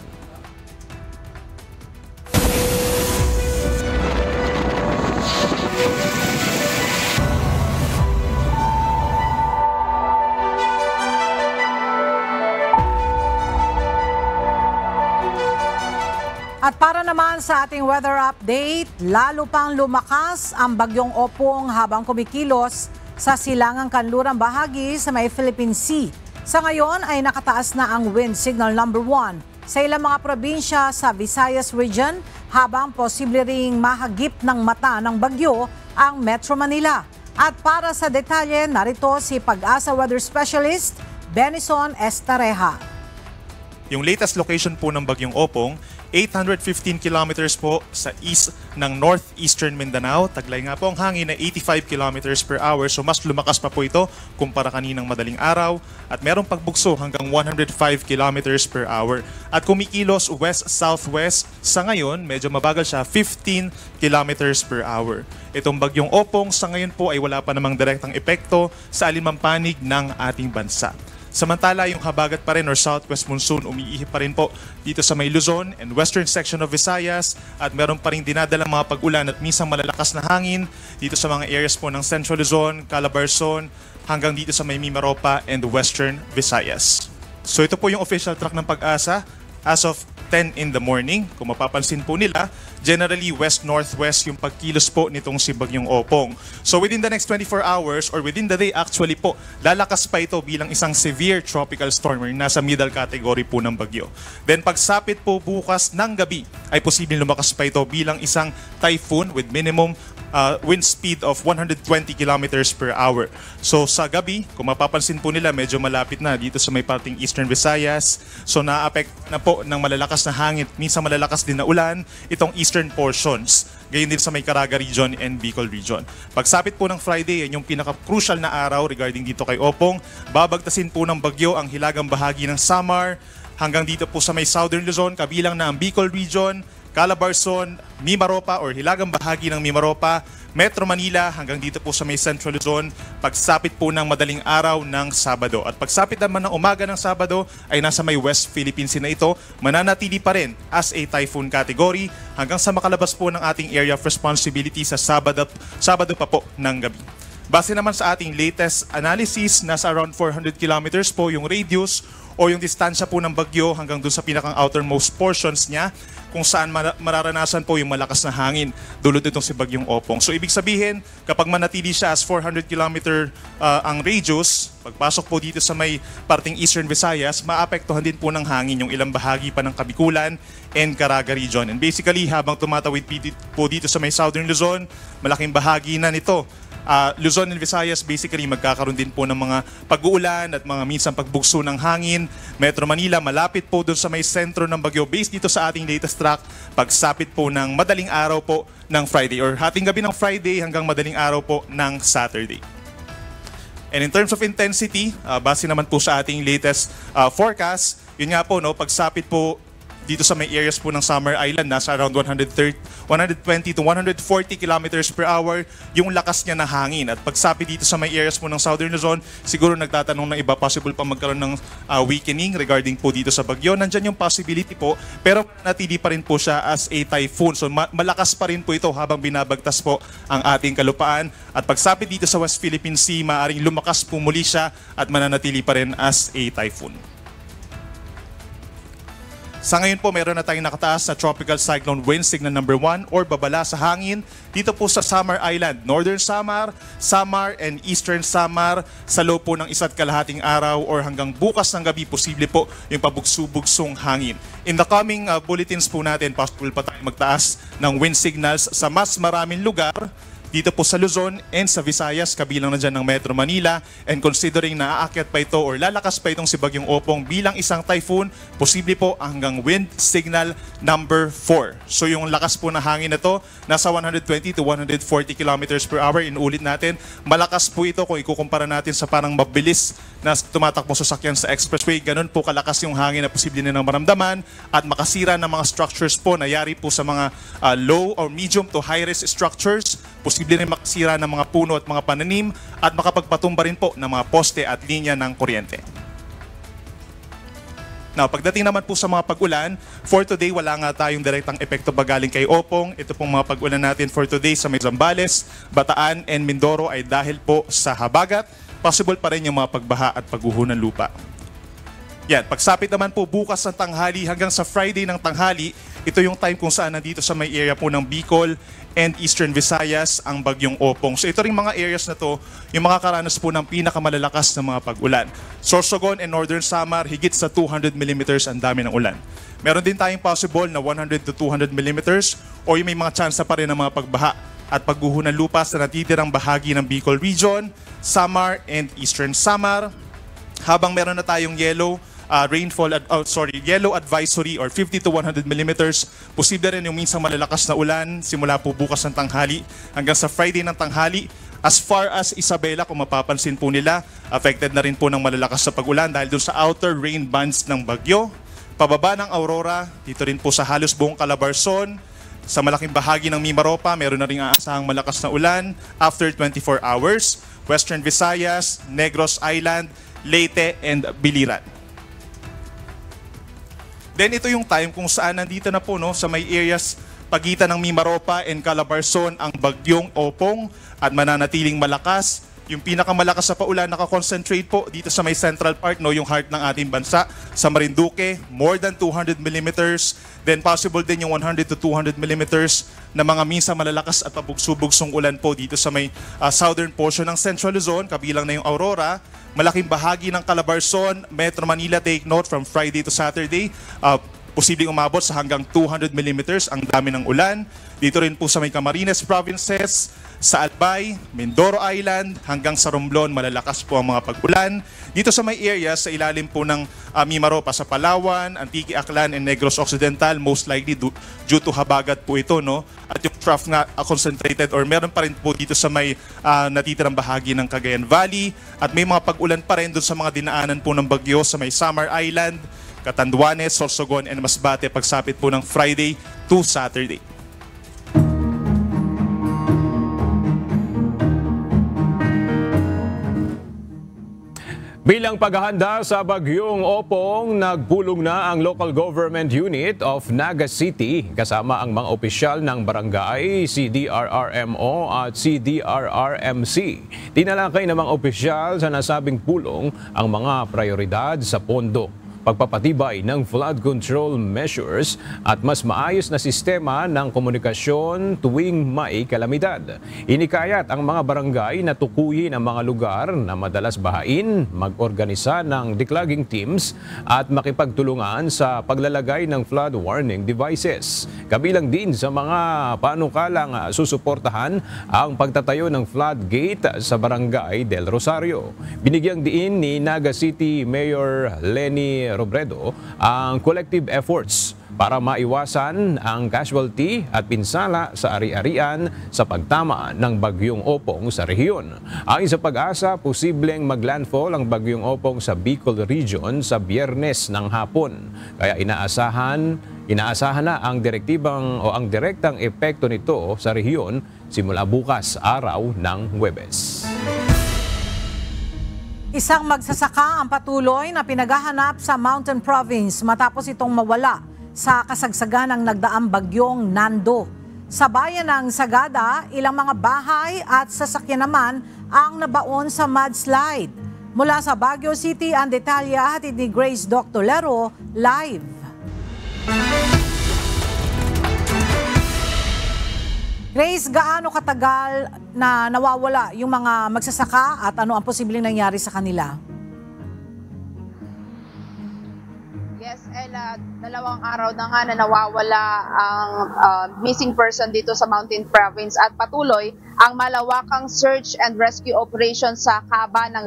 At para naman sa ating weather update, lalo pang lumakas ang bagyong Opong habang kumikilos sa silangang kanlurang bahagi sa may Philippine Sea. Sa ngayon ay nakataas na ang wind signal number 1 sa ilang mga probinsya sa Visayas region habang posible ring mahagip ng mata ng bagyo ang Metro Manila. At para sa detalye, narito si Pag-asa Weather Specialist Benison Estareja. Yung latest location po ng bagyong Opong, 815 kilometers po sa east ng northeastern Mindanao. Taglay nga po ang hangin na 85 kilometers per hour. So mas lumakas pa po ito kumpara kaninang madaling araw. At merong pagbugso hanggang 105 kilometers per hour. At kumikilos west-southwest. Sa ngayon, medyo mabagal siya, 15 kilometers per hour. Itong bagyong Opong sa ngayon po ay wala pa namang direktang epekto sa alinmang panig ng ating bansa. Samantala, yung habagat pa rin or southwest monsoon umiihip pa rin po dito sa may Luzon and western section of Visayas at meron pa rin dinadalang mga pag-ulan at minsan malalakas na hangin dito sa mga areas po ng Central Luzon, Calabarzon, hanggang dito sa may Mimaropa and western Visayas. So ito po yung official track ng Pag-asa as of 10 in the morning. Kung mapapansin po nila, generally west-northwest yung pagkilos po nitong si Bagyong Opong. So within the next 24 hours or within the day actually po, lalakas pa ito bilang isang severe tropical storm or nasa middle category po ng bagyo. Then pagsapit po bukas ng gabi ay posibleng lumakas pa ito bilang isang typhoon with minimum wind speed of 120 kilometers per hour. So sa gabi, kung mapapansin po nila, medyo malapit na dito sa may parting Eastern Visayas. So na-affect na po ng malalakas na hangin, minsan malalakas din na ulan, itong eastern portions. Gayon din sa may Caraga region and Bicol region. Pagsapit po ng Friday, yan yung pinaka-crucial na araw regarding dito kay Opong. Babagtasin po ng bagyo ang hilagang bahagi ng Samar, hanggang dito po sa may Southern Luzon, kabilang na ang Bicol region, Calabarzon, Mimaropa or hilagang bahagi ng Mimaropa, Metro Manila hanggang dito po sa may Central Luzon, pagsapit po ng madaling araw ng Sabado. At pagsapit naman ng umaga ng Sabado ay nasa may West Philippines na ito, mananatili pa rin as a typhoon category hanggang sa makalabas po ng ating area of responsibility sa Sabado pa po ng gabi. Base naman sa ating latest analysis, nasa around 400 kilometers po yung radius o yung distansya po ng bagyo hanggang dun sa pinakang outermost portions niya kung saan mararanasan po yung malakas na hangin dulot itong si Bagyong Opong. So ibig sabihin, kapag manatili siya as 400 kilometer ang radius, pagpasok po dito sa may parting Eastern Visayas, maapektuhan din po ng hangin yung ilang bahagi pa ng Kabikulan and Caraga region. And basically, habang tumatawid po dito sa may Southern Luzon, malaking bahagi na nito Luzon and Visayas basically magkakaroon din po ng mga pag-uulan at mga minsan pagbugso ng hangin. Metro Manila malapit po doon sa may sentro ng bagyo based dito sa ating latest track pagsapit po ng madaling araw po ng Friday or hating gabi ng Friday hanggang madaling araw po ng Saturday. And in terms of intensity, base naman po sa ating latest forecast, yun nga po, no, pagsapit po dito sa may areas po ng Summer Island, nasa around 120 to 140 kilometers per hour yung lakas niya na hangin. At pagsapit dito sa may areas po ng Southern Luzon, siguro nagtatanong ng iba, possible pa magkaroon ng weakening regarding po dito sa bagyo. Nandyan yung possibility po, pero natili pa rin po siya as a typhoon. So malakas pa rin po ito habang binabagtas po ang ating kalupaan. At pagsapit dito sa West Philippine Sea, maaaring lumakas po muli siya at mananatili pa rin as a typhoon. Sa ngayon po, meron na tayong nakataas na Tropical Cyclone Wind Signal number 1 or babala sa hangin dito po sa Samar Island, Northern Samar, Samar and Eastern Samar sa loob po ng 1.5 araw or hanggang bukas ng gabi, posible po yung pabugso-bugsong hangin. In the coming bulletins po natin, possible pa tayong magtaas ng wind signals sa mas maraming lugar dito po sa Luzon and sa Visayas, kabilang na dyan ng Metro Manila. And considering na aakyat pa ito or lalakas pa itong si Bagyong Opong bilang isang typhoon, posible po hanggang wind signal number 4. So yung lakas po na hangin na to, nasa 120 to 140 kilometers per hour. Inuulit natin, malakas po ito kung ikukumpara natin sa parang mabilis na tumatakbo sasakyan sa expressway. Ganun po kalakas yung hangin na posible nilang maramdaman at makasira ng mga structures po na yari po sa mga low or medium to high risk structures. Posible rin makasira ng mga puno at mga pananim at makapagpatumba rin po ng mga poste at linya ng kuryente. Now, pagdating naman po sa mga pag-ulan, for today wala nga tayong direktang epekto ba galing kay Opong. Ito pong mga pag-ulan natin for today sa may Zambales, Bataan and Mindoro ay dahil po sa habagat. Possible pa rin yung mga pagbaha at pagguho ng lupa. Yan, pagsapit naman po bukas ng tanghali hanggang sa Friday ng tanghali, ito yung time kung saan nandito sa may area po ng Bicol and Eastern Visayas ang Bagyong Opong. So ito ring mga areas na to, yung makakaranas po ng pinakamalalakas na mga pag-ulan. Sorsogon and Northern Samar, higit sa 200 mm ang dami ng ulan. Meron din tayong possible na 100 to 200 mm o yung may mga chance pa rin ng mga pagbaha at pagguho ng lupa sa natitirang bahagi ng Bicol Region, Samar and Eastern Samar. Habang meron na tayong yellow advisory or 50 to 100 millimeters. Posible rin yung minsang malalakas na ulan simula po bukas ng tanghali hanggang sa Friday ng tanghali. As far as Isabela, kung mapapansin po nila, affected na rin po ng malalakas sa pag-ulan dahil doon sa outer rain bands ng bagyo. Pababa ng Aurora, dito rin po sa halos buong Calabarzon. Sa malaking bahagi ng Mimaropa, meron na rin aasahang malakas na ulan after 24 hours. Western Visayas, Negros Island, Leyte and Biliran. Then ito yung time kung saan nandito na po sa may areas pagitan ng Mimaropa and Calabarzon ang Bagyong Opong at mananatiling malakas. Yung pinakamalakas sa paulan nakakonsentrate po dito sa may central part, yung heart ng ating bansa, sa Marinduque, more than 200 millimeters. Then possible din yung 100 to 200 millimeters na mga minsan malalakas at pabugso-bugsong ulan po dito sa may southern portion ng Central Luzon, kabilang na yung Aurora. Malaking bahagi ng Calabarzon, Metro Manila, take note from Friday to Saturday, posibleng umabot sa hanggang 200 millimeters ang dami ng ulan. Dito rin po sa may Camarines Provinces, sa Albay, Mindoro Island, hanggang sa Romblon, malalakas po ang mga pag-ulan. Dito sa may area, sa ilalim po ng Mimaropa sa Palawan, Antique, Aklan, and Negros Occidental, most likely due to habagat po ito, At yung trough na concentrated or meron pa rin po dito sa may natitirang bahagi ng Cagayan Valley. At may mga pag-ulan pa rin doon sa mga dinaanan po ng bagyo sa may Samar Island, Catanduanes, Sorsogon, and Masbate pagsapit po ng Friday to Saturday. Bilang paghahanda sa Bagyong Opong, nagpulong na ang Local Government Unit of Naga City kasama ang mga opisyal ng barangay, CDRRMO at CDRRMC. Tinalakay ng mga opisyal sa nasabing pulong ang mga prioridad sa pondo, pagpapatibay ng flood control measures at mas maayos na sistema ng komunikasyon tuwing may kalamidad. Inikayat ang mga barangay na tukuyin ang mga lugar na madalas bahain, mag-organisa ng declogging teams at makipagtulungan sa paglalagay ng flood warning devices. Kabilang din sa mga panukalang susuportahan ang pagtatayo ng flood gate sa Barangay Del Rosario. Binigyang diin ni Naga City Mayor Lenny Robredo ang collective efforts para maiwasan ang casualty at pinsala sa ari-arian sa pagtama ng Bagyong Opong sa rehiyon. Ayon sa Pag-asa, posibleng maglandfall ang Bagyong Opong sa Bicol Region sa Biyernes ng hapon. Kaya inaasahan na ang direktang epekto nito sa rehiyon simula bukas, araw ng Huwebes. Isang magsasaka ang patuloy na pinaghahanap sa Mountain Province matapos itong mawala sa kasagsagan ng nagdaang bagyong Nando. Sa bayan ng Sagada, ilang mga bahay at sasakyan naman ang nabaon sa mudslide. Mula sa Baguio City, ang detalya hatid ni Grace Doctolero live. Grace, gaano katagal na nawawala yung mga magsasaka at ano ang posibleng nangyari sa kanila? Yes, Ella, Dalawang araw na nga na nawawala ang missing person dito sa Mountain Province at patuloy ang malawakang search and rescue operation sa kaba ng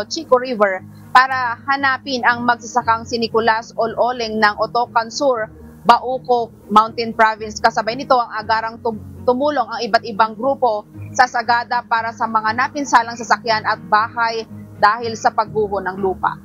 Chico River para hanapin ang magsasakang si Nicolas Ololeng ng Otocan Sur, Bauco, Mountain Province. Kasabay nito ang agarang tumulong ang iba't ibang grupo sa sagada para sa mga napinsalang sasakyan at bahay dahil sa pagguho ng lupa.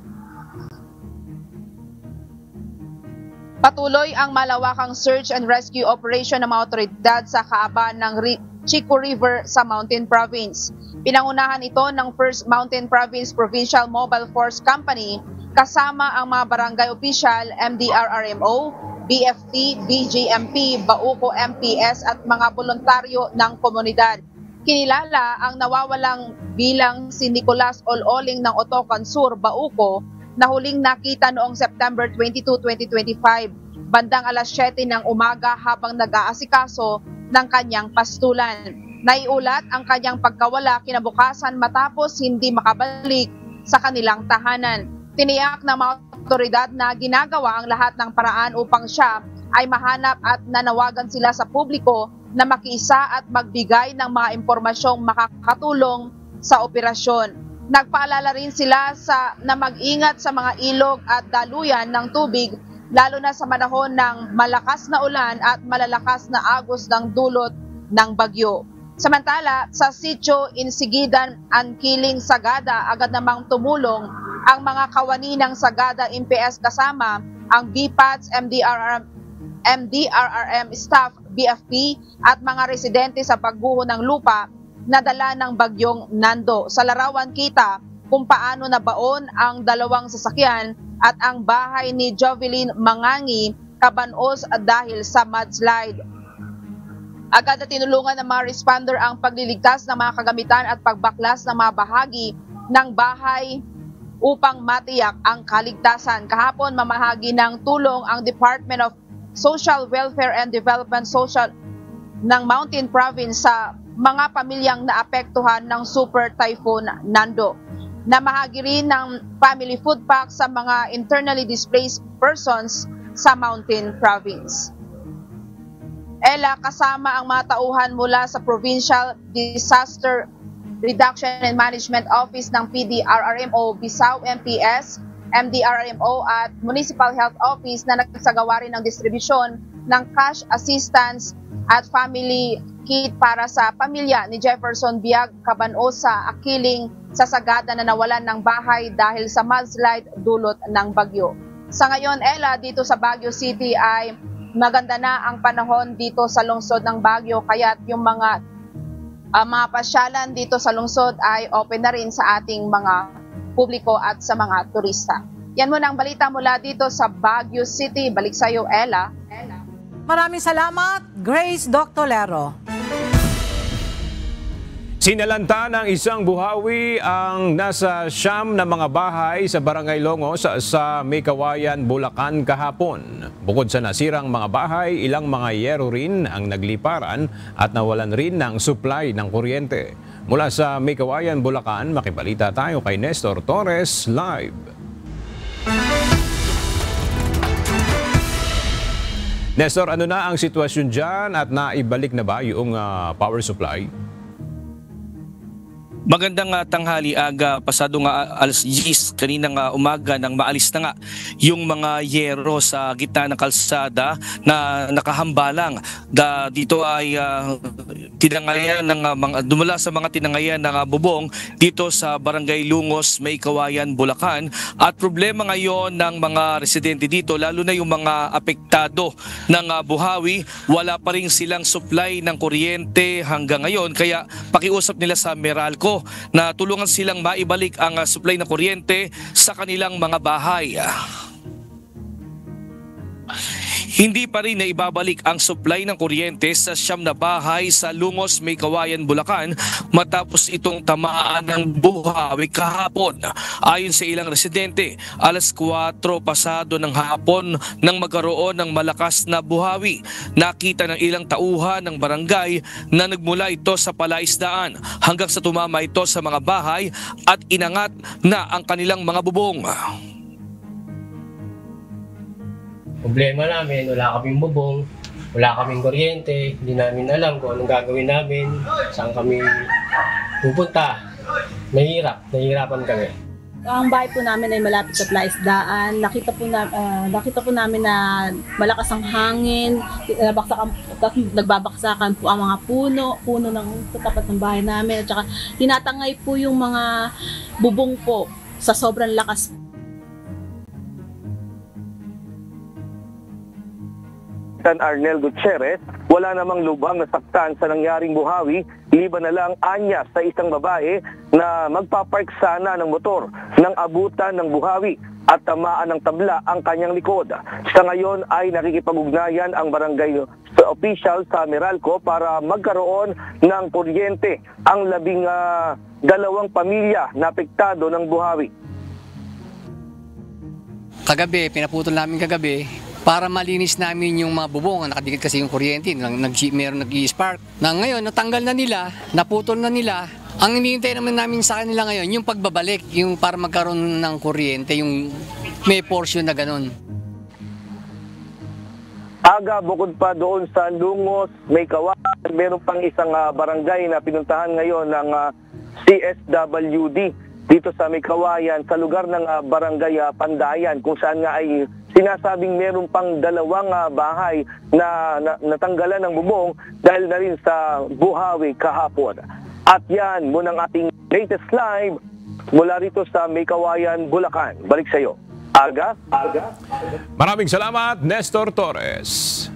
Patuloy ang malawakang search and rescue operation ng mga otoridad sa kaaban ng Chico River sa Mountain Province. Pinangunahan ito ng 1st Mountain Province Provincial Mobile Force Company kasama ang mga barangay official, MDRRMO, BFT, BGMP, Bauco MPS at mga voluntaryo ng komunidad. Kinilala ang nawawalang bilang si Nicolas Ololeng ng Otocan Sur, Bauco, na huling nakita noong September 22, 2025, bandang alas 7 ng umaga habang nag-aasikaso ng kanyang pastulan. Naiulat ang kanyang pagkawala kinabukasan matapos hindi makabalik sa kanilang tahanan. Tiniyak ng mga otoridad na ginagawa ang lahat ng paraan upang siya ay mahanap at nanawagan sila sa publiko na makiisa at magbigay ng mga impormasyong makakatulong sa operasyon. Nagpaalala rin sila na mag-ingat sa mga ilog at daluyan ng tubig lalo na sa panahon ng malakas na ulan at malalakas na agos ng dulot ng bagyo. Samantala, sa sitio Insigidan, Anquiling, Sagada, agad namang tumulong ang mga kawani ng Sagada MPS kasama ang BPATS, MDRRM staff, BFP at mga residente sa pagguho ng lupa na dala ng bagyong Nando. Sa larawan kita kung paano nabaon ang dalawang sasakyan at ang bahay ni Jovelyn Mangangi Cabanos dahil sa mudslide. Agad na tinulungan ng mga responder ang pagliligtas ng mga kagamitan at pagbaklas ng mga bahagi ng bahay upang matiyak ang kaligtasan. Kahapon mamahagi ng tulong ang Department of Social Welfare and Development ng Mountain Province sa mga pamilyang naapektuhan ng Super Typhoon Nando. Namahagi rin ng family food pack sa mga internally displaced persons sa Mountain Province. Ella, kasama ang mga tauhan mula sa Provincial Disaster Reduction and Management Office ng PDRRMO, Bisao MPS, MDRRMO at Municipal Health Office na nagsagawa rin ng distribusyon ng cash assistance at family kit para sa pamilya ni Jefferson Biag Cabanos sa Anquiling sa Sagada na nawalan ng bahay dahil sa mudslide dulot ng bagyo. Sa ngayon, Ella, dito sa Baguio City ay maganda na ang panahon dito sa lungsod ng Baguio kaya't yung mga pasyalan dito sa lungsod ay open na rin sa ating mga publiko at sa mga turista. Yan muna ang balita mula dito sa Baguio City. Balik sa iyo, Ella. Maraming salamat, Grace Doctolero. Sinalanta ng isang buhawi ang nasa 9 na mga bahay sa Barangay Longos sa Maykawayan, Bulacan kahapon. Bukod sa nasirang mga bahay, ilang mga yero rin ang nagliparan at nawalan rin ng supply ng kuryente. Mula sa Maykawayan, Bulacan, makibalita tayo kay Nestor Torres live. Nestor, ano na ang sitwasyon dyan at naibalik na ba yung power supply? Magandang tanghali, aga pasado nga alas 10 kaninang umaga nang maalis na nga yung mga yero sa gitna ng kalsada na nakahambalang. Dito ay tinangayan ng dumula sa mga tinangayan ng bubong dito sa Barangay Lungos, Maykawayan, Bulacan. At problema ngayon ng mga residente dito, lalo na yung mga apektado ng buhawi, wala pa rin silang supply ng kuryente hanggang ngayon. Kaya pakiusap nila sa Meralco na tulungan silang maibalik ang supply ng kuryente sa kanilang mga bahay. Hindi pa rin na ibabalik ang supply ng kuryente sa 9 na bahay sa Lungos, Maykawayan, Bulacan matapos itong tamaan ng buhawi kahapon. Ayon sa ilang residente, alas 4 pasado ng hapon nang magkaroon ng malakas na buhawi. Nakita ng ilang tauhan ng barangay na nagmula ito sa palaisdaan hanggang sa tumama ito sa mga bahay at inangat na ang kanilang mga bubong. problema namin, wala kaming bubong, wala kaming kuryente, hindi namin alam kung anong gagawin namin, saan kami pupunta. Nahihirapan kami. Ang bahay po namin ay malapit sa plaisdaan. Nakita po namin na malakas ang hangin, nagbabaksakan po ang mga puno ng tapat ng bahay namin. At saka tinatangay po yung mga bubong po sa sobrang lakas. Arnel Gutierrez, wala namang lubang nasaktan sa nangyaring buhawi, liban na lang anya sa isang babae na magpapark sana ng motor nang abutan ng buhawi at tamaan ng tabla ang kanyang likod. Sa ngayon ay nakikipag-ugnayan ang barangay official sa Meralco para magkaroon ng kuryente ang 12 pamilya na apektado ng buhawi. Kagabi, pinaputol namin kagabi para malinis namin yung mga bubong. Nakadikit kasi yung kuryente, meron nag-i-spark. Na ngayon, natanggal na nila, naputol na nila. Ang hinihintay naman namin sa kanila ngayon, yung pagbabalik, yung para magkaroon ng kuryente, yung may portion na ganun. Aga, bukod pa doon sa Lungos, may Kawayan, meron pang isang barangay na pinuntahan ngayon ng CSWD dito sa May Kawayan, sa lugar ng barangay Pandayan, kung saan nga ay sinasabing meron pang 2 bahay na natanggalan ng bubong dahil na rin sa buhawi kahapon. At yan muna ang ating latest live mula rito sa May Kawayan, Bulacan. Balik sa iyo. Aga. Maraming salamat, Nestor Torres.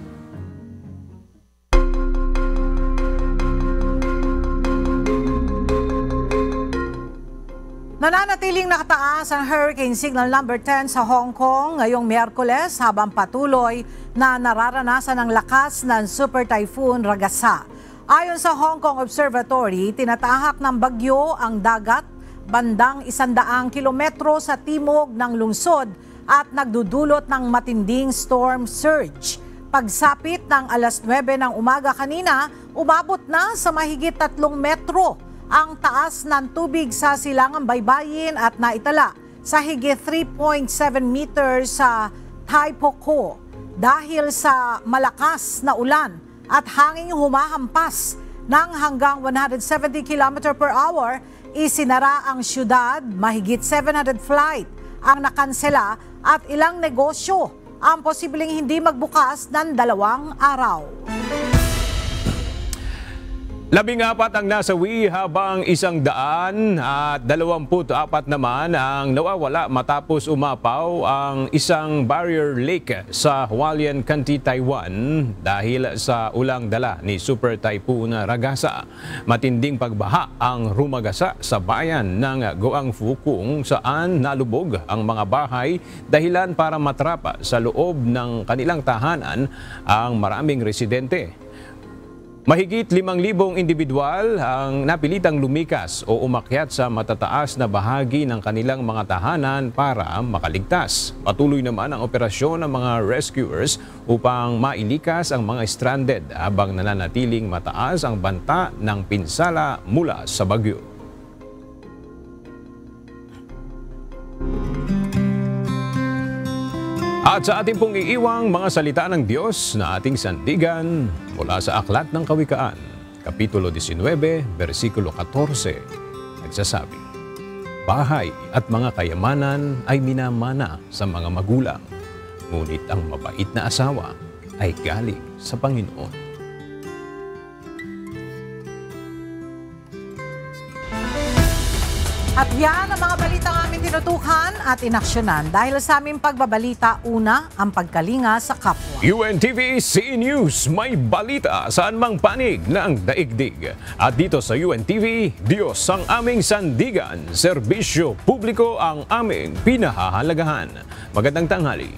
Nananatiling nakataas ang Hurricane Signal number 10 sa Hong Kong ngayong Miyerkules habang patuloy na nararanasan ang lakas ng Super Typhoon Ragasa. Ayon sa Hong Kong Observatory, tinatahak ng bagyo ang dagat bandang 100 kilometro sa timog ng lungsod at nagdudulot ng matinding storm surge. Pagsapit ng alas 9 ng umaga kanina, umabot na sa mahigit 3 metro ang taas ng tubig sa Silangang Baybayin at naitala sa higit 3.7 meters sa Tai Po Co. Dahil sa malakas na ulan at hanging humahampas ng hanggang 170 km per hour, isinara ang syudad, mahigit 700 flight ang nakansela at ilang negosyo ang posibleng hindi magbukas ng 2 araw. 14 ang nasawi habang 124 naman ang nawawala matapos umapaw ang isang barrier lake sa Hualien County, Taiwan dahil sa ulang dala ni Super Typhoon Ragasa. Matinding pagbaha ang rumagasa sa bayan ng Guangfu kung saan nalubog ang mga bahay dahilan para matrapa sa loob ng kanilang tahanan ang maraming residente. Mahigit 5,000 individual ang napilitang lumikas o umakyat sa matataas na bahagi ng kanilang mga tahanan para makaligtas. Patuloy naman ang operasyon ng mga rescuers upang mailikas ang mga stranded habang nananatiling mataas ang banta ng pinsala mula sa bagyo. At sa ating pong iiwang mga salita ng Diyos na ating sandigan mula sa Aklat ng Kawikaan, Kapitulo 19, versikulo 14, nagsasabi, bahay at mga kayamanan ay minamana sa mga magulang, ngunit ang mabait na asawa ay galing sa Panginoon. At yan ang mga balitang aming tinutukan at inaksyonan dahil sa aming pagbabalita, una, ang pagkalinga sa kapwa. UNTV CE News, may balita saan mang panig ng daigdig. At dito sa UNTV, Diyos ang aming sandigan, serbisyo publiko ang aming pinahahalagahan. Magandang tanghali.